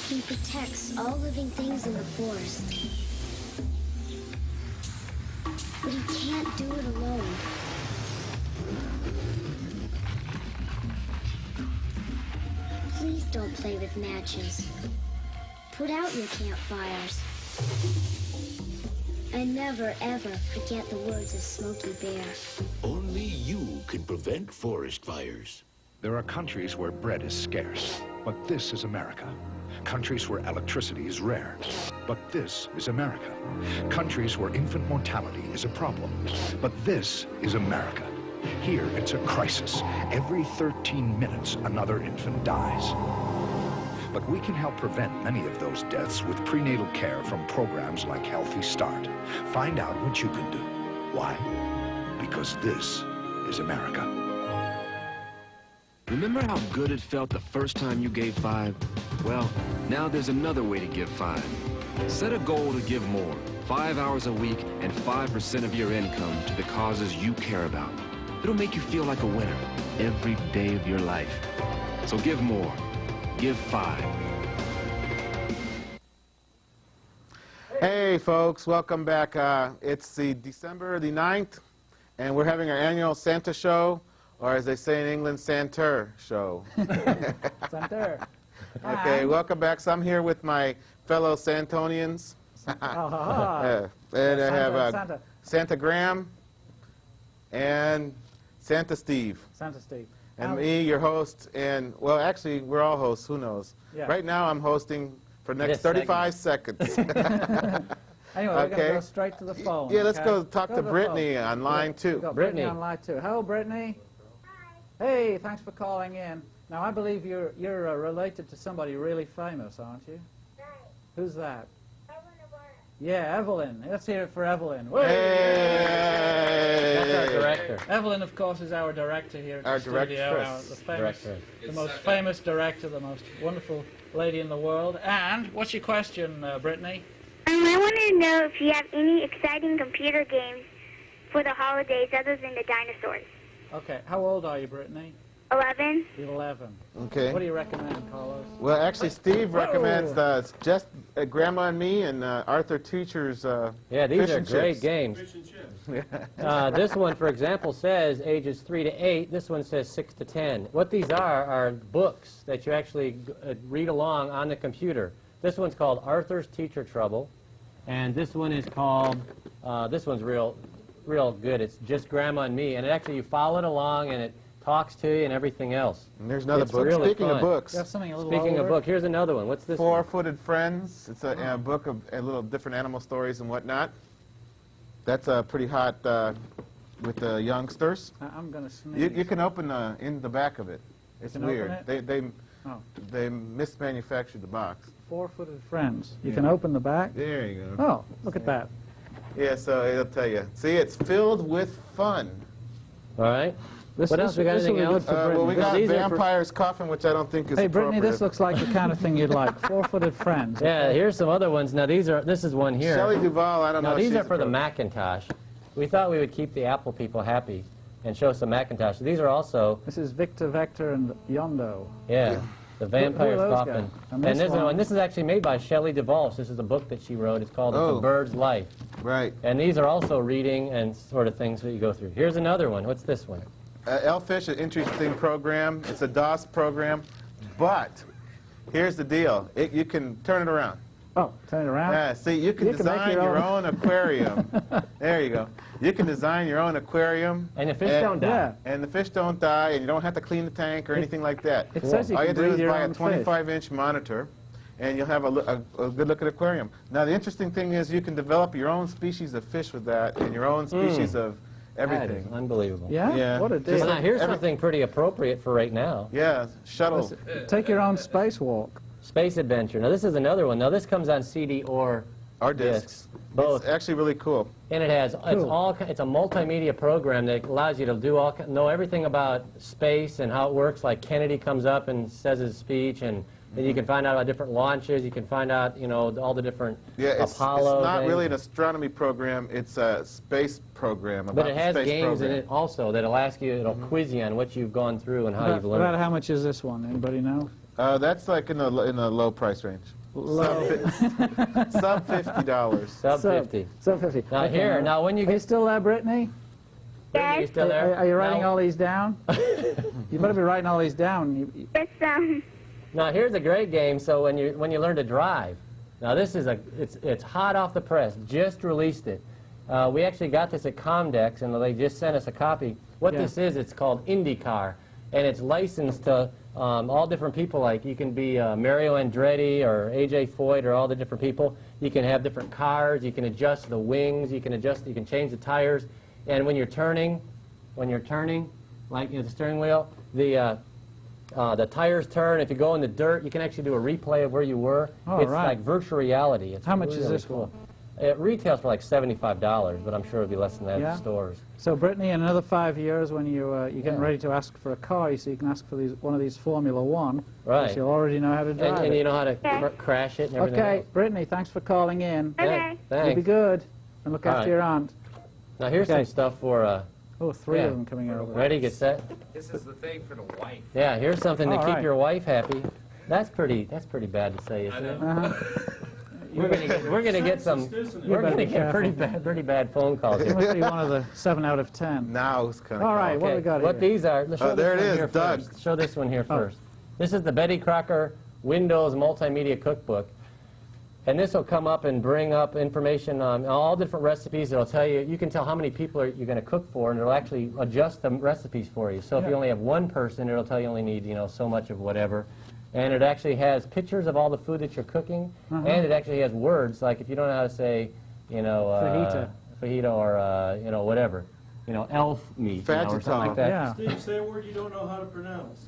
He protects all living things in the forest. But he can't do it alone. Please don't play with matches. put out your campfires. And never, ever forget the words of Smokey Bear. Only you can prevent forest fires. There are countries where bread is scarce, but this is America. Countries where electricity is rare, but this is America. Countries where infant mortality is a problem, but this is America. Here, it's a crisis. Every 13 minutes, another infant dies. But we can help prevent many of those deaths with prenatal care from programs like Healthy Start. Find out what you can do. Why? Because this is America. Remember how good it felt the first time you gave 5? Well, now there's another way to give 5. Set a goal to give more, 5 hours a week and 5% of your income to the causes you care about. It'll make you feel like a winner every day of your life. So give more. Give 5. Hey, folks, welcome back. It's the December the 9th, and we're having our annual Santa show, or as they say in England, Santer show. Santer. Okay, welcome back. So I'm here with my fellow Santonians. And I have Santa. Santa Graham and Santa Steve. Santa Steve. And me, your host, and, well, actually, we're all hosts. Who knows? Yeah. Right now, I'm hosting for the next 35 seconds. Anyway, we're going to go straight to the phone. Yeah, let's okay? go talk to Brittany on line 2. We've got Brittany on line 2. Hello, Brittany. Hi. Hey, thanks for calling in. Now, I believe you're related to somebody really famous, aren't you? Right. Who's that? Yeah, Evelyn. Let's hear it for Evelyn. Hey! That's our director. Evelyn, of course, is our director here at the studio. The most famous director, the most wonderful lady in the world. And what's your question, Brittany? I wanted to know if you have any exciting computer games for the holidays other than the dinosaurs. Okay. How old are you, Brittany? 11. You're 11. Okay. What do you recommend, Carlos? Well, actually, Steve recommends just Grandma and Me and Arthur Teacher's Yeah, these fish are and great chips. games. This one, for example, says ages 3 to 8. This one says 6 to 10. What these are books that you actually read along on the computer. This one's called Arthur's Teacher Trouble, and this one is called, this one's real good. It's just Grandma and Me, and it actually, you follow it along, and it talks to you and everything else. And there's another It's book. really Speaking fun. of books. Speaking of book, here's another one. What's this one? Four-Footed Friends. It's a book of little different animal stories and whatnot. That's pretty hot with the youngsters. I'm going to sneeze. You can open in the back of it. It's can weird. open They mismanufactured the box. Four-Footed Friends. You can open the back? There you go. Oh, look at that. Yeah, so it'll tell you. See, it's filled with fun. All right. What else? We got anything else? Well, we got Vampire's Coffin, which I don't think is Hey, Brittany, appropriate. this looks like the kind of thing you'd like. Four-Footed Friends. Yeah, here's some other ones. Now, this is one here. Shelley Duvall, I don't know Now, if these she's are for the Macintosh. We thought we would keep the Apple people happy and show some Macintosh. These are also... This is Victor, Vector, and Yondo. Yeah, the Vampire's Who are those Coffin. guys? And this is actually made by Shelley Duvall. This is a book that she wrote. It's called It's a Bird's Life. Right. And these are also reading and sort of things that you go through. Here's another one. What's this one? Elfish, an interesting program. It's a DOS program, but here's the deal. You can turn it around. Oh, turn it around? Yeah, see, you can design your own aquarium. There you go. You can design your own aquarium. And the fish don't die. Yeah. And the fish don't die, and you don't have to clean the tank or anything like that. It says you All you can have to do breed is your buy a own 25-inch monitor, and you'll have a good-looking aquarium. Now, the interesting thing is you can develop your own species of fish with that and your own species of everything. That is unbelievable. Yeah? Yeah. What a deal. Now, here's something pretty appropriate for right now. Yeah, shuttle. Take your own spacewalk. Space Adventure. Now, this is another one. Now, this comes on CD or discs. Both. It's actually really cool. And it has it's a multimedia program that allows you to know everything about space and how it works. Like Kennedy comes up and says his speech, and then you can find out about different launches. You can find out, all the different Apollo. It's not things. really an astronomy program. It's a space program. But it has space games program. in it also that'll ask you, it'll quiz you on what you've gone through and how you've learned. About how much is this one? Anybody know? That's like in the low price range. Low. Sub $50. Sub 50. Sub 50. Now here, now when you Are you still there, Brittany? Brittany, you still there? Are you writing No? all these down? You better be writing all these down. Yes, Now here's a great game. So when you learn to drive, Now this is it's hot off the press. Just released it. We actually got this at Comdex, and they just sent us a copy. What this is, it's called IndyCar, and it's licensed to all different people. Like you can be Mario Andretti or AJ Foyt or all the different people. You can have different cars. You can adjust the wings. You can change the tires. And when you're turning, like the steering wheel, the tires turn. If you go in the dirt, you can actually do a replay of where you were. Oh, it's right. like virtual reality. It's How much really is this cool. one? It retails for like $75, but I'm sure it'll be less than that Yeah? at stores. So, Brittany, in another 5 years, when you're getting ready to ask for a car, so you can ask for one of these Formula One. Right. Because you'll already know how to drive And it. you know how to crash it and everything Okay, else. Brittany, thanks for calling in. Okay. You'll be Thanks. good. And look All after right. your aunt. Now here's Okay. some stuff for... Oh, three of them coming over. Ready, get set. This is the thing for the wife. Yeah, here's something to All keep right. your wife happy. That's pretty bad to say, isn't it? We're gonna get some. We're gonna get pretty bad phone calls. It must be one of the 7 out of 10. Now it's kind of. All right, what we got What here? these are? Show there this it one is, here Doug. first. Show this one here Oh. first. This is the Betty Crocker Windows Multimedia Cookbook. And this will come up and bring up information on all different recipes. It'll tell you, you can tell how many people you're going to cook for, and it'll actually adjust the recipes for you. So if you only have one person, it'll tell you only need, so much of whatever. And it actually has pictures of all the food that you're cooking, and it actually has words, like if you don't know how to say, fajita or, whatever, elf meat, or something like that. Yeah. Steve, say a word you don't know how to pronounce.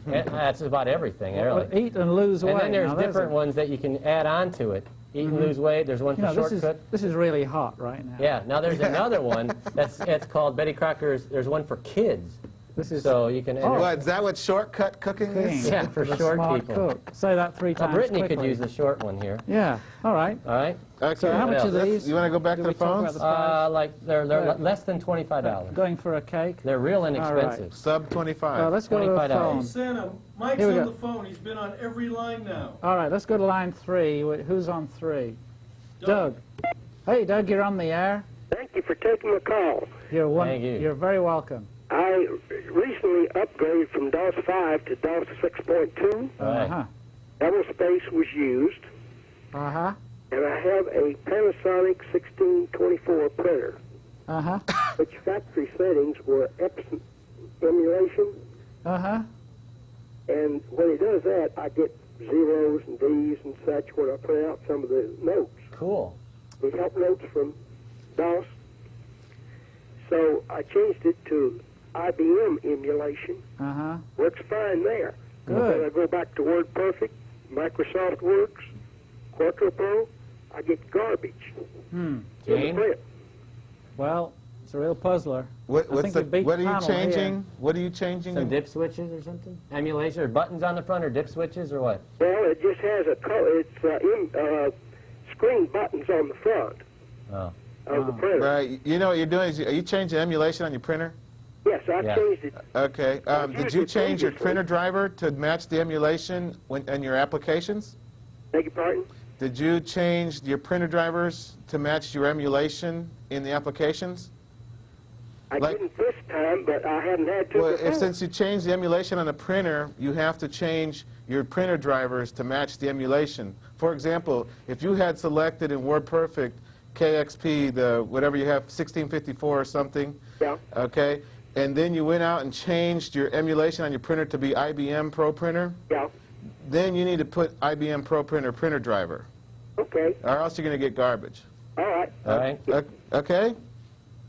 That's about everything, really. Eat and lose weight. And then there's Now, different ones that you can add on to it. Eat and lose weight. There's one for shortcut. This is really hot right now. Yeah. Now there's another one it's called Betty Crocker's. There's one for kids. This is so you can. What, is that what shortcut cooking is? Yeah, for The short smart people. Cook. Say that 3 times Brittany quickly. could use the short one here. Yeah. All right. All right. Okay. So how much are these? You want to go back Do to we the talk phones? about the price? Like they're less than $25. Going for a cake? They're real right. inexpensive. Sub 25. Well, let's go to the $25. phone. Hey, Santa, Mike's Here we on go. the phone. He's been on every line now. All right, let's go to line 3. Who's on 3? Doug. Hey, Doug, you're on the air. Thank you for taking the call. Thank you. You're very welcome. I recently upgraded from DOS 5 to DOS 6.2. Uh-huh. Double space was used, Uh-huh. and I have a Panasonic 1624 printer, Uh-huh. which factory settings were Epson emulation, Uh-huh. and when it does that, I get zeros and D's and such when I print out some of the notes. Cool. The help notes from DOS. So I changed it to IBM emulation. Uh-huh. Works fine there. Good. But then I go back to WordPerfect, Microsoft Works, Quattro Pro, I get garbage. In the Jane? print. Well, it's a real puzzler. What, I what's think the, you beat what are the you panel changing? here. What are you changing? Some dip switches or something? Emulation or buttons on the front or dip switches or what? Well, it just has screen buttons on the front Oh. of the printer. Right. You know what you're doing is, are you changing emulation on your printer? Yes, I changed it. Okay. Did you change your printer driver to match the emulation in your applications? Beg your pardon? Did you change your printer drivers to match your emulation in the applications? I didn't this time, but I haven't had to Well, before. since you changed the emulation on the printer, you have to change your printer drivers to match the emulation. For example, if you had selected in WordPerfect KXP, the whatever you have, 1654 or something, yeah. okay, and then you went out and changed your emulation on your printer to be IBM Pro Printer, yeah. then you need to put IBM Pro Printer printer driver, Okay. or else you're going to get garbage. All right. All right. Okay?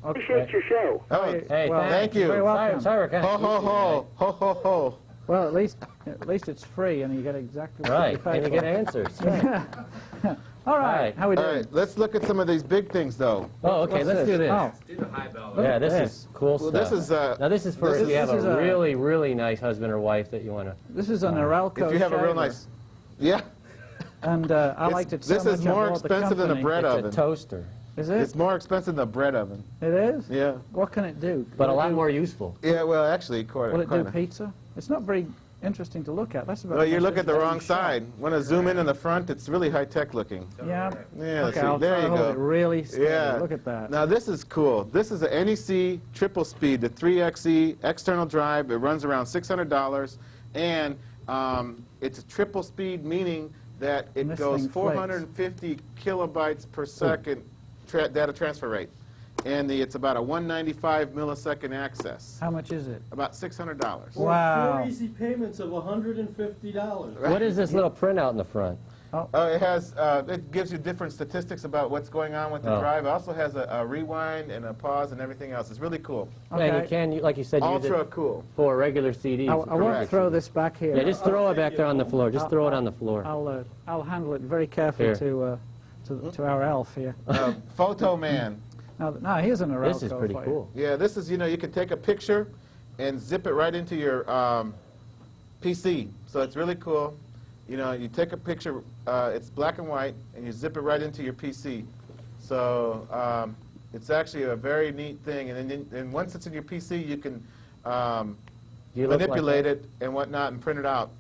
Appreciate your show. Oh, Hey, well, thank you. Very welcome. Sorry, we're kind Ho, of ho, ho, ho, ho, ho. Well, at least it's free, and you get exactly what Right, you pay and you for. get answers. All right. How we All doing? right, let's look at some of these big things, though. Oh, okay, What's let's do this. Oh, Do the high bell. Yeah, this this. is cool Well, stuff. this is, now this is for this if you have is a a- really, really nice husband or wife that you want to... this is an Norelco If you have a real shaver. nice, yeah. And I liked it so This much. is I more bought the expensive than a company. bread It's oven. a toaster, Is it? It's more expensive than a bread oven. It is? Yeah. What can it do? but a Will it lot do- more useful. Yeah, well, actually, quite Will it do kinda. pizza? It's not very interesting to look at. That's about Well, the you most look at the wrong interesting shot. side. Want to zoom in on the front? It's really high-tech looking. Yeah. Yeah, Okay, see, I'll there try you to hold go. it really steady. Yeah. Look at that. Now, this is cool. This is a NEC triple speed, the 3XE external drive. It runs around $600, and it's a triple speed, meaning that it this goes thing 450 kilobytes per second data transfer rate. And it's about a 195 millisecond access. How much is it? About $600. Or Wow. 4 easy payments of $150. What is this little printout in the front? It has. It gives you different statistics about what's going on with the Oh. drive. It also has a rewind and a pause and everything else. It's really cool. And you can, like you said, use Ultra it cool. for regular CDs. I won't throw this back here. Yeah, just throw it back there on the floor. Just throw it on the floor. I'll handle it very carefully Here. to our elf here. Photo Man. No, here's an Arelco This is pretty for you. cool. Yeah, this is, you can take a picture and zip it right into your PC. So it's really cool. You take a picture, it's black and white, and you zip it right into your PC. So it's actually a very neat thing. And once it's in your PC, you can manipulate it and whatnot and print it out.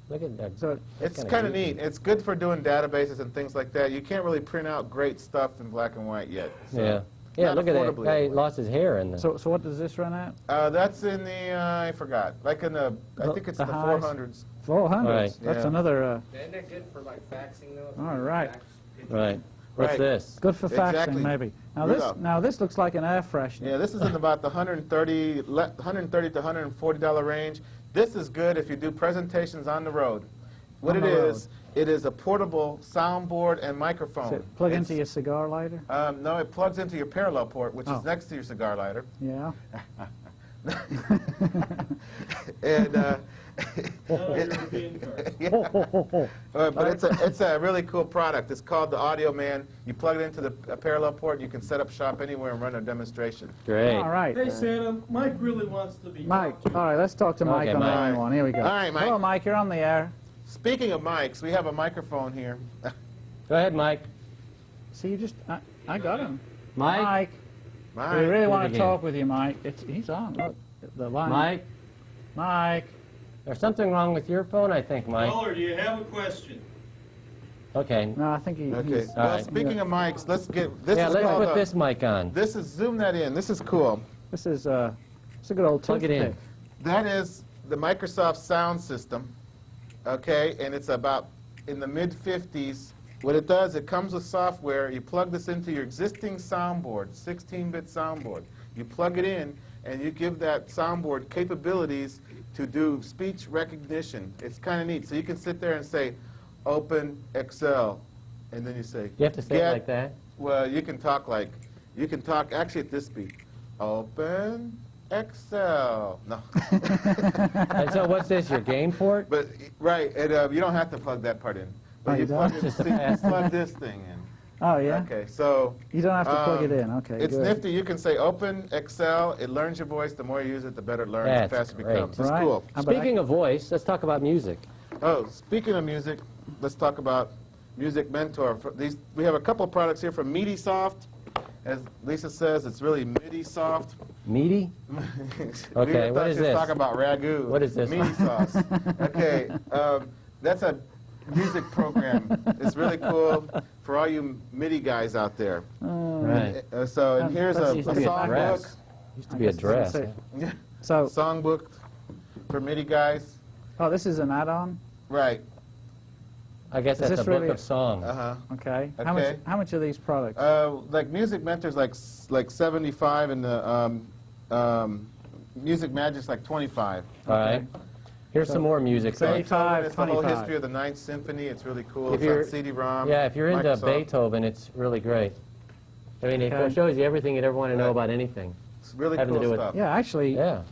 Look at that. So it's kind of neat. It's good for doing databases and things like that. You can't really print out great stuff in black and white yet. So Yeah. Yeah, not look at that. affordably Guy anyway. lost his hair in there. So what does this run at? That's in the, I forgot. Like in the, I think it's the highs? 400s. 400s. Right. That's Yeah. another. Isn't that good for like faxing though? All right. Right. What's Right. this? Good for faxing, Exactly. maybe. Yeah. Now this looks like an air freshener. Yeah, this is in about the $130 to $140 range. This is good if you do presentations on the road. What On it the is, it is a portable soundboard and Does microphone. it plug It's- into your cigar lighter? No, it plugs into your parallel port, which Oh. is next to your cigar lighter. Yeah. And European card. but it's a really cool product. It's called the Audio Man. You plug it into the parallel port. You can set up shop anywhere and run a demonstration. Great. All right. Hey, Santa, Mike really wants to be Mike. talked to. All right, let's talk to Mike Okay, on the Mike. line one. Here we go. All right, Mike. Hello, Mike. You're on the air. Speaking of mics, we have a microphone here. Go ahead, Mike. See, I got him. Mike? Mike. We really Do it want to again. talk with you, Mike. He's on. Look, the line. Mike? Mike. There's something wrong with your phone, I think, Mike. Caller, do you have a question? Okay. No, I think Okay. he's. All Well, right. speaking of mics, let's get this. Yeah, is let's called put this mic on. This is zoom that in. This is cool. This is it's a good old Plug it in. toothpick. That is the Microsoft Sound System. Okay, and it's about in the mid-50s. What it does, it comes with software. You plug this into your existing soundboard, 16-bit soundboard. You plug it in, and you give that soundboard capabilities to do speech recognition. It's kind of neat. So you can sit there and say, "Open Excel," and then you say, You have to say it like that? Well, you can talk actually at this speed. Open Excel. No. And so what's this, your game port? But right, and you don't have to plug that part in. But Oh, you you plug, don't? it, see, you plug this thing in. Oh yeah. Okay, so You don't have to plug it in. Okay. it's good. nifty. You can say Open Excel. It learns your voice. The more you use it, the better it learns. That's the faster it great. becomes. It's Right. cool. How about Speaking of voice, let's talk about music. Oh, speaking of music, let's talk about Music Mentor. We have a couple of products here from Meaty Soft. As Lisa says, it's really MIDI soft. Meaty? Okay, We what thought is she was this? talking about ragu. What is this? Meaty sauce. Okay, that's a music program. It's really cool for all you MIDI guys out there. Right. And here's a Used to be a songbook. dress. Used to be a dress. Yeah. So songbook for MIDI guys. Oh, this is an add-on. Right. I guess Is that's this a book really of songs. Okay. Okay. How much are these products? Like Music Mentor's like 75, and the Music Magic's like 25. All right. Here's some more music. then. Beethoven, it's the whole 25. history of the Ninth Symphony. It's really cool. If It's on you're- CD-ROM. Yeah, if you're into Microsoft. Beethoven, it's really great. I mean, it Okay. shows you everything you'd ever want to know about anything. It's really having cool to do with stuff. Yeah, actually. Yeah.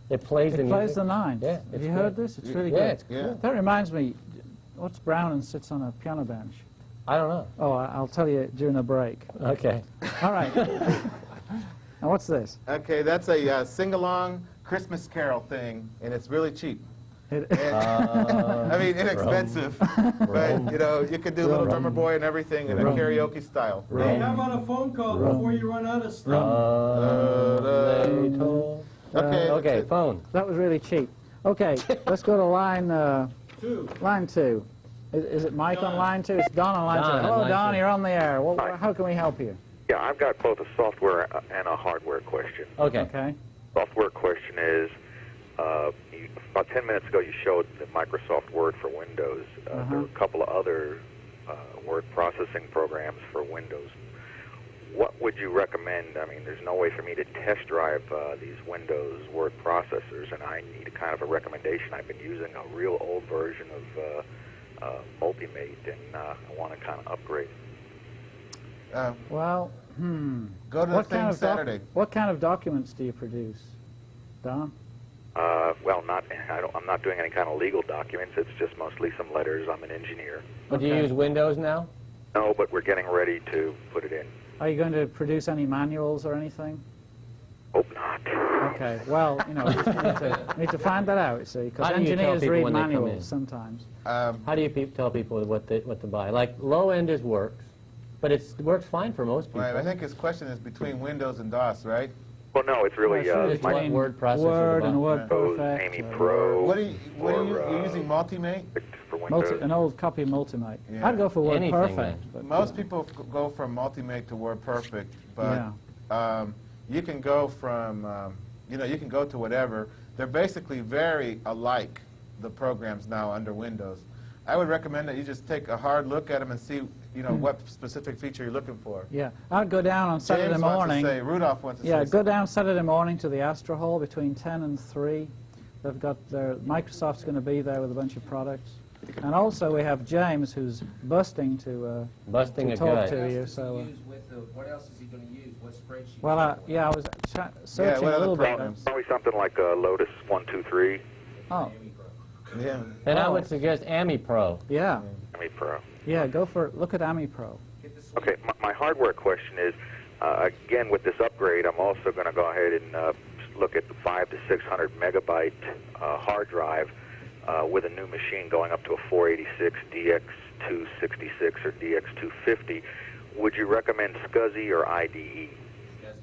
It plays the It plays music. the nines. Yeah, Have it's you good. heard this? It's really Yeah, good. it's good. That reminds me. What's brown and sits on a piano bench? I don't know. Oh, I'll tell you during the break. Okay. All right. Now what's this? Okay, that's a sing-along Christmas Carol thing, and it's really cheap. It, I mean, inexpensive, but you could do Little Drummer Boy and everything in a karaoke style. Hey, how about a phone call before you run out of stuff? Okay. Okay, phone. That was really cheap. Okay, let's go to line Two. line 2. Is it Mike on line 2? It's Don on line Don 2. on Hello, line Don. 2. You're on the air. Well, how can we help you? Yeah, I've got both a software and a hardware question. Okay. Okay. Software question is, About 10 minutes ago, you showed the Microsoft Word for Windows. There are a couple of other word processing programs for Windows. What would you recommend? I mean, there's no way for me to test drive these Windows word processors, and I need a kind of a recommendation. I've been using a real old version of Multimate, and I want to kind of upgrade. Well, Go to the thing Saturday. What kind of documents do you produce, Don? Well, I'm not doing any kind of legal documents. It's just mostly some letters. I'm an engineer. But do you use Windows now? No, but we're getting ready to put it in. Are you going to produce any manuals or anything? Hope not. Okay. Well, you know, we need to find that out. See, because How do you tell engineers people read when they come in? manuals sometimes. How do you tell people what to buy? Like low end is works, but it works fine for most people. Right, I think his question is between Windows and DOS, right? Well, no, it's really It's my what word processor. Word and Word Windows, Perfect. Amy Pro. What are you using Multimate? For Windows. An old copy of Multimate. Yeah. I'd go for Word Anything, Perfect. man. But, Most people go from Multimate to Word Perfect, but you can go from, you can go to whatever. They're basically very alike, the programs now under Windows. I would recommend that you just take a hard look at them and see, what specific feature you're looking for. yeah, I'd go down on Saturday James morning. wants to say, Rudolph wants to say Yeah, go something. down Saturday morning to the Astra Hall between 10 and 3. They've got Microsoft's going to be there with a bunch of products. And also we have James who's busting to Busting a talk gut. to you. So, What else is he going to use? What spreadsheet? well, I was searching what a other little bit. programs? Probably something like Lotus 123. Oh, Yeah. And I would suggest Ami Pro. yeah, Amy Pro. yeah. Look at Ami Pro. Okay, my hardware question is, again, with this upgrade, I'm also going to go ahead and look at the 500 to 600 megabyte hard drive with a new machine going up to a 486 DX266 or DX250. Would you recommend SCSI or IDE?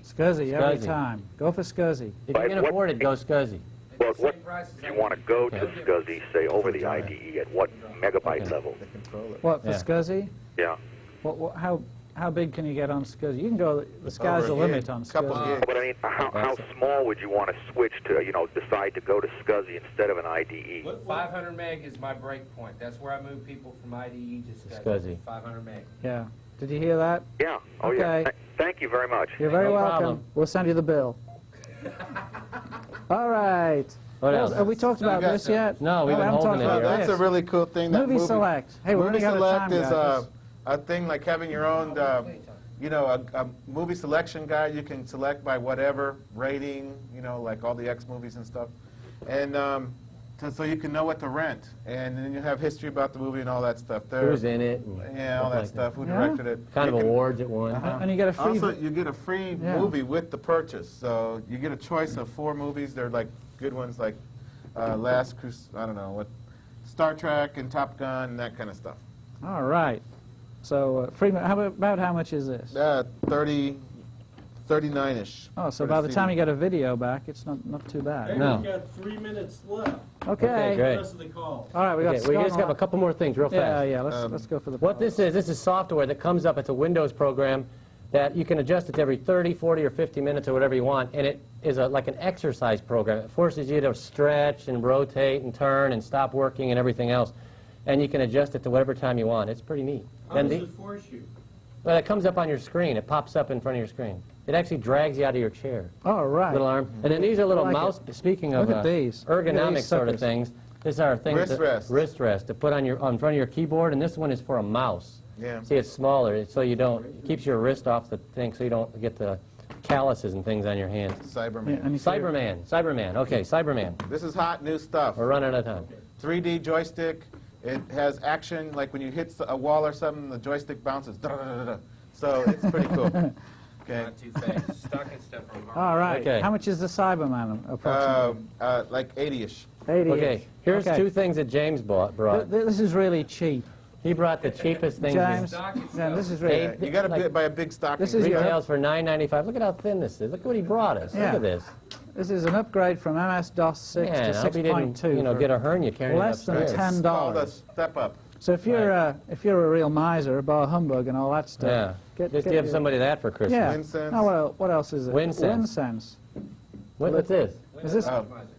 SCSI every SCSI. time. Go for SCSI. If you can afford it, go SCSI. Well, what if you want to go to SCSI, say, over the IDE, at what megabyte level? What for Yeah. SCSI? Yeah. How big can you get on SCSI? You can go. The sky's the limit on SCSI. But I mean, how small would you want to switch to, decide to go to SCSI instead of an IDE? 500 meg is my break point. That's where I move people from IDE to SCSI. 500 meg. Yeah. Did you hear that? Yeah. Oh, Okay. yeah. Thank you very much. You're very No welcome. problem. We'll send you the bill. All right. What else? Have we talked about this yet? No, we've been haven't holding talked it about here. That's a really cool thing. That Movie Select. Hey, we're Movie running out of Select time, is guys. a thing like having your own, a movie selection guide. You can select by whatever rating, like all the X movies and stuff. And so you can know what to rent. And then you have history about the movie and all that stuff. Who's in it? and Yeah, all that like stuff. Who Yeah. directed it. Kind You of can- awards it won. And you get a free. Also, you get a free Yeah. movie with the purchase. So you get a choice of 4 movies. They're like good ones, like Last Crusade, I don't know what, Star Trek and Top Gun and that kind of stuff. All right. So, free. About how much is this? 39-ish. Oh, so for by the CD. time you get a video back, it's not too bad. Hey, No. we've got 3 minutes left. Okay. great. The rest of the calls. All right, we got. Okay, we Scott just have on- a couple more things real Yeah, fast. yeah. Let's go for the. What this is software that comes up. It's a Windows program that you can adjust it every 30, 40, or 50 minutes or whatever you want, and it is like an exercise program. It forces you to stretch and rotate and turn and stop working and everything else, and you can adjust it to whatever time you want. It's pretty neat. How And does it force you? well, it comes up on your screen. It pops up in front of your screen. It actually drags you out of your chair. All right. Little arm. And then these are little I like mouse, speaking of Look at these. ergonomic these sort of suckers. things, these are things Wrist rest. wrist rest to put on front of your keyboard, and this one is for a mouse. Yeah. See, it's smaller, so you don't, it keeps your wrist off the thing so you don't get the calluses and things on your hands. Cyberman. Yeah, and you see- Cyberman, okay, Cyberman. This is hot new stuff. We're running out of time. 3D joystick. It has action, like when you hit a wall or something, the joystick bounces. Da-da-da-da-da. So it's pretty cool. Okay. Not too fast. Stocking stuff from All right. Okay. How much is the Cyberman approximately? Like 80-ish. 80. Okay, here's Okay. 2 things that James brought. This is really cheap. He brought the cheapest things. James, yeah, this is really. You got to buy a big stocking. This is your- Retails for $9.95. Look at how thin this is. Look what he brought us. Yeah. Look at this. This is an upgrade from MS-DOS 6 Man, I to hope he didn't, 6.2. for get a hernia carrying it less than upstairs. It's called a $10. step up. So if you're a real miser, bar humbug and all that stuff, Yeah. Just give your- somebody that for Christmas. Yeah. WinSense. Oh, what else is it? WinSense. WinSense. What's this? Is this?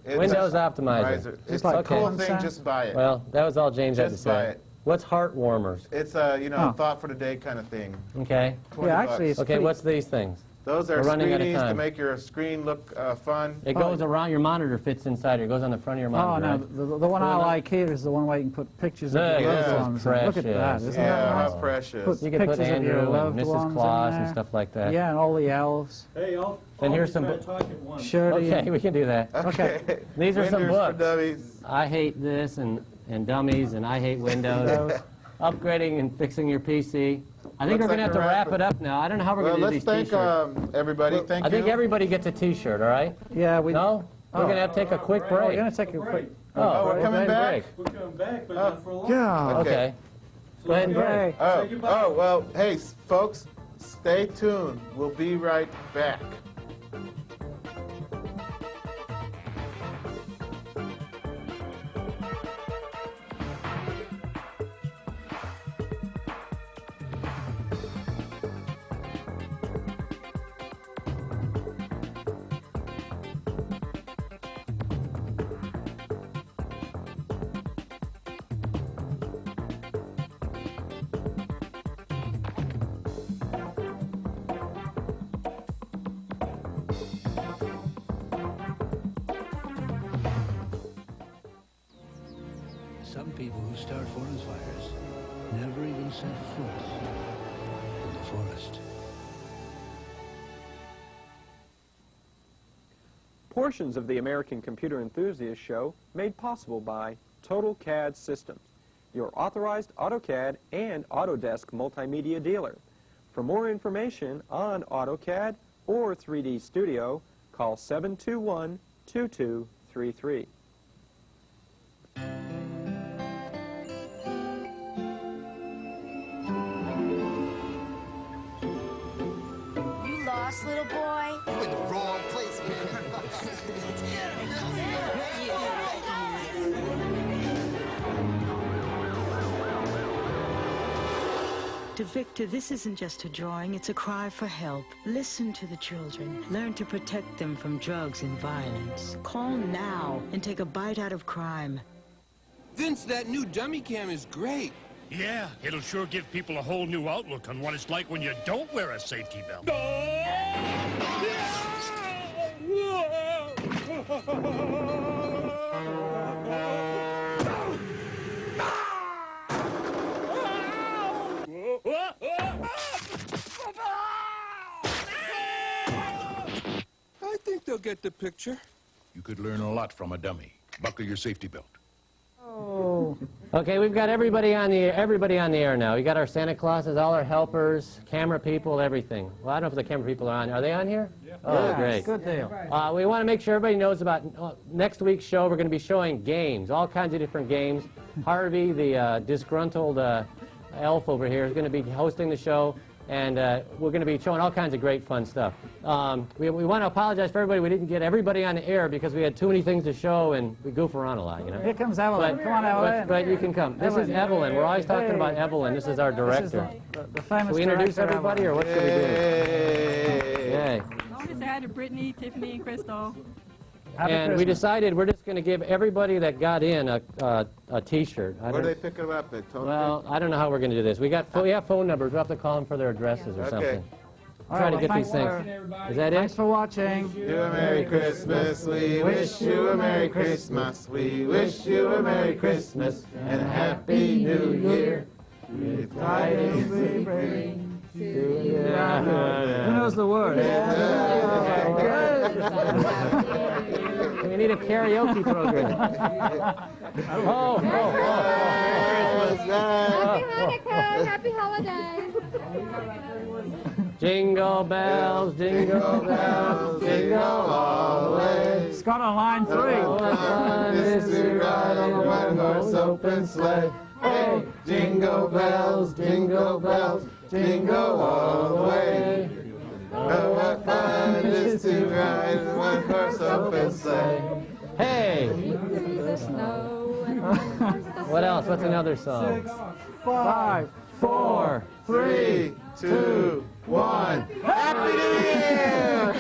Windows Optimizer. It's a cool thing, just buy it. Well, that was all James had to Just say. buy it. What's heart warmers? It's a, thought for the day kind of thing. Okay. 20 bucks. Okay, what's these things? Those are We're running out of screenies to time. make your screen look fun. It goes around, your monitor fits inside. It goes on the front of your monitor. Oh, no, right? the one I like here is the one where you can put pictures of your loved ones. Look at that. Isn't that nice? How precious. Put You can put pictures of your Andrew and loved Mrs. ones Claus in and there. stuff like that. Yeah, and all the elves. Hey, I'll And here's be some glad to talk at once. Shirley. Okay, we can do that. Okay. These are some Windows for books. dummies. I hate this and dummies, and I hate Windows. Upgrading and fixing your PC. I think we're going to have to wrap it up now. I don't know how we're going to do these let's T-shirts. thank everybody. Thank I think you. everybody gets a T-shirt, all right? Yeah, we... No? We're going to have to take a quick break. We're going to take a quick... Oh, we're coming back? We're coming back, but not for a long God. Okay. Go ahead and break. Oh, well, hey, folks, stay tuned. We'll be right back. Some people who start forest fires never even set foot in the forest. Portions of the American Computer Enthusiast Show made possible by Total CAD Systems, your authorized AutoCAD and Autodesk multimedia dealer. For more information on AutoCAD or 3D Studio, call 721-2233. You lost, little boy? I'm in the wrong place, man. To Victor, this isn't just a drawing, it's a cry for help. Listen to the children. Learn to protect them from drugs and violence. Call now and take a bite out of crime. Vince, that new dummy cam is great. Yeah, it'll sure give people a whole new outlook on what it's like when you don't wear a safety belt. I think they'll get the picture. You could learn a lot from a dummy. Buckle your safety belt. Oh. Okay, we've got everybody on the air now. We got our Santa Clauses, all our helpers, camera people, everything. Well, I don't know if the camera people are on. Are they on here? Yeah. Oh, Yeah, great. good deal. We want to make sure everybody knows about next week's show. We're going to be showing games, all kinds of different games. Harvey, the disgruntled elf over here, is going to be hosting the show. And we're going to be showing all kinds of great fun stuff. We want to apologize for everybody. We didn't get everybody on the air because we had too many things to show and we goof around a lot, you know. Here comes Evelyn. Come on, Evelyn. But you can come. This is Evelyn. We're always talking about Evelyn. This is our director. This is the famous Should we introduce director, everybody or what should we do? Yay. I want to say hi to Brittany, Tiffany, and Crystal. And we decided we're just going to give everybody that got in a T-shirt. Where do they pick them up at? Well, I don't know how we're going to do this. We have phone numbers. We'll have to call them for their addresses or something. Try to get these things. Is that it? Thanks for watching. You a Merry Christmas. We wish you a Merry Christmas. We wish you a Merry Christmas and a Happy New Year. With tidings we bring to you. Who knows the words? We need a karaoke program. Oh, Happy Hanukkah, happy holidays. Jingle bells, jingle bells, jingle all the way. Scott on line 3. What fun it is to ride on a one-horse open sleigh. Hey, jingle bells, jingle all the way. Oh, what fun it is to ride on a one-horse open sleigh. Hey! What else? What's another song? 6, 5, 4, 3, 2, 1. Happy New Year!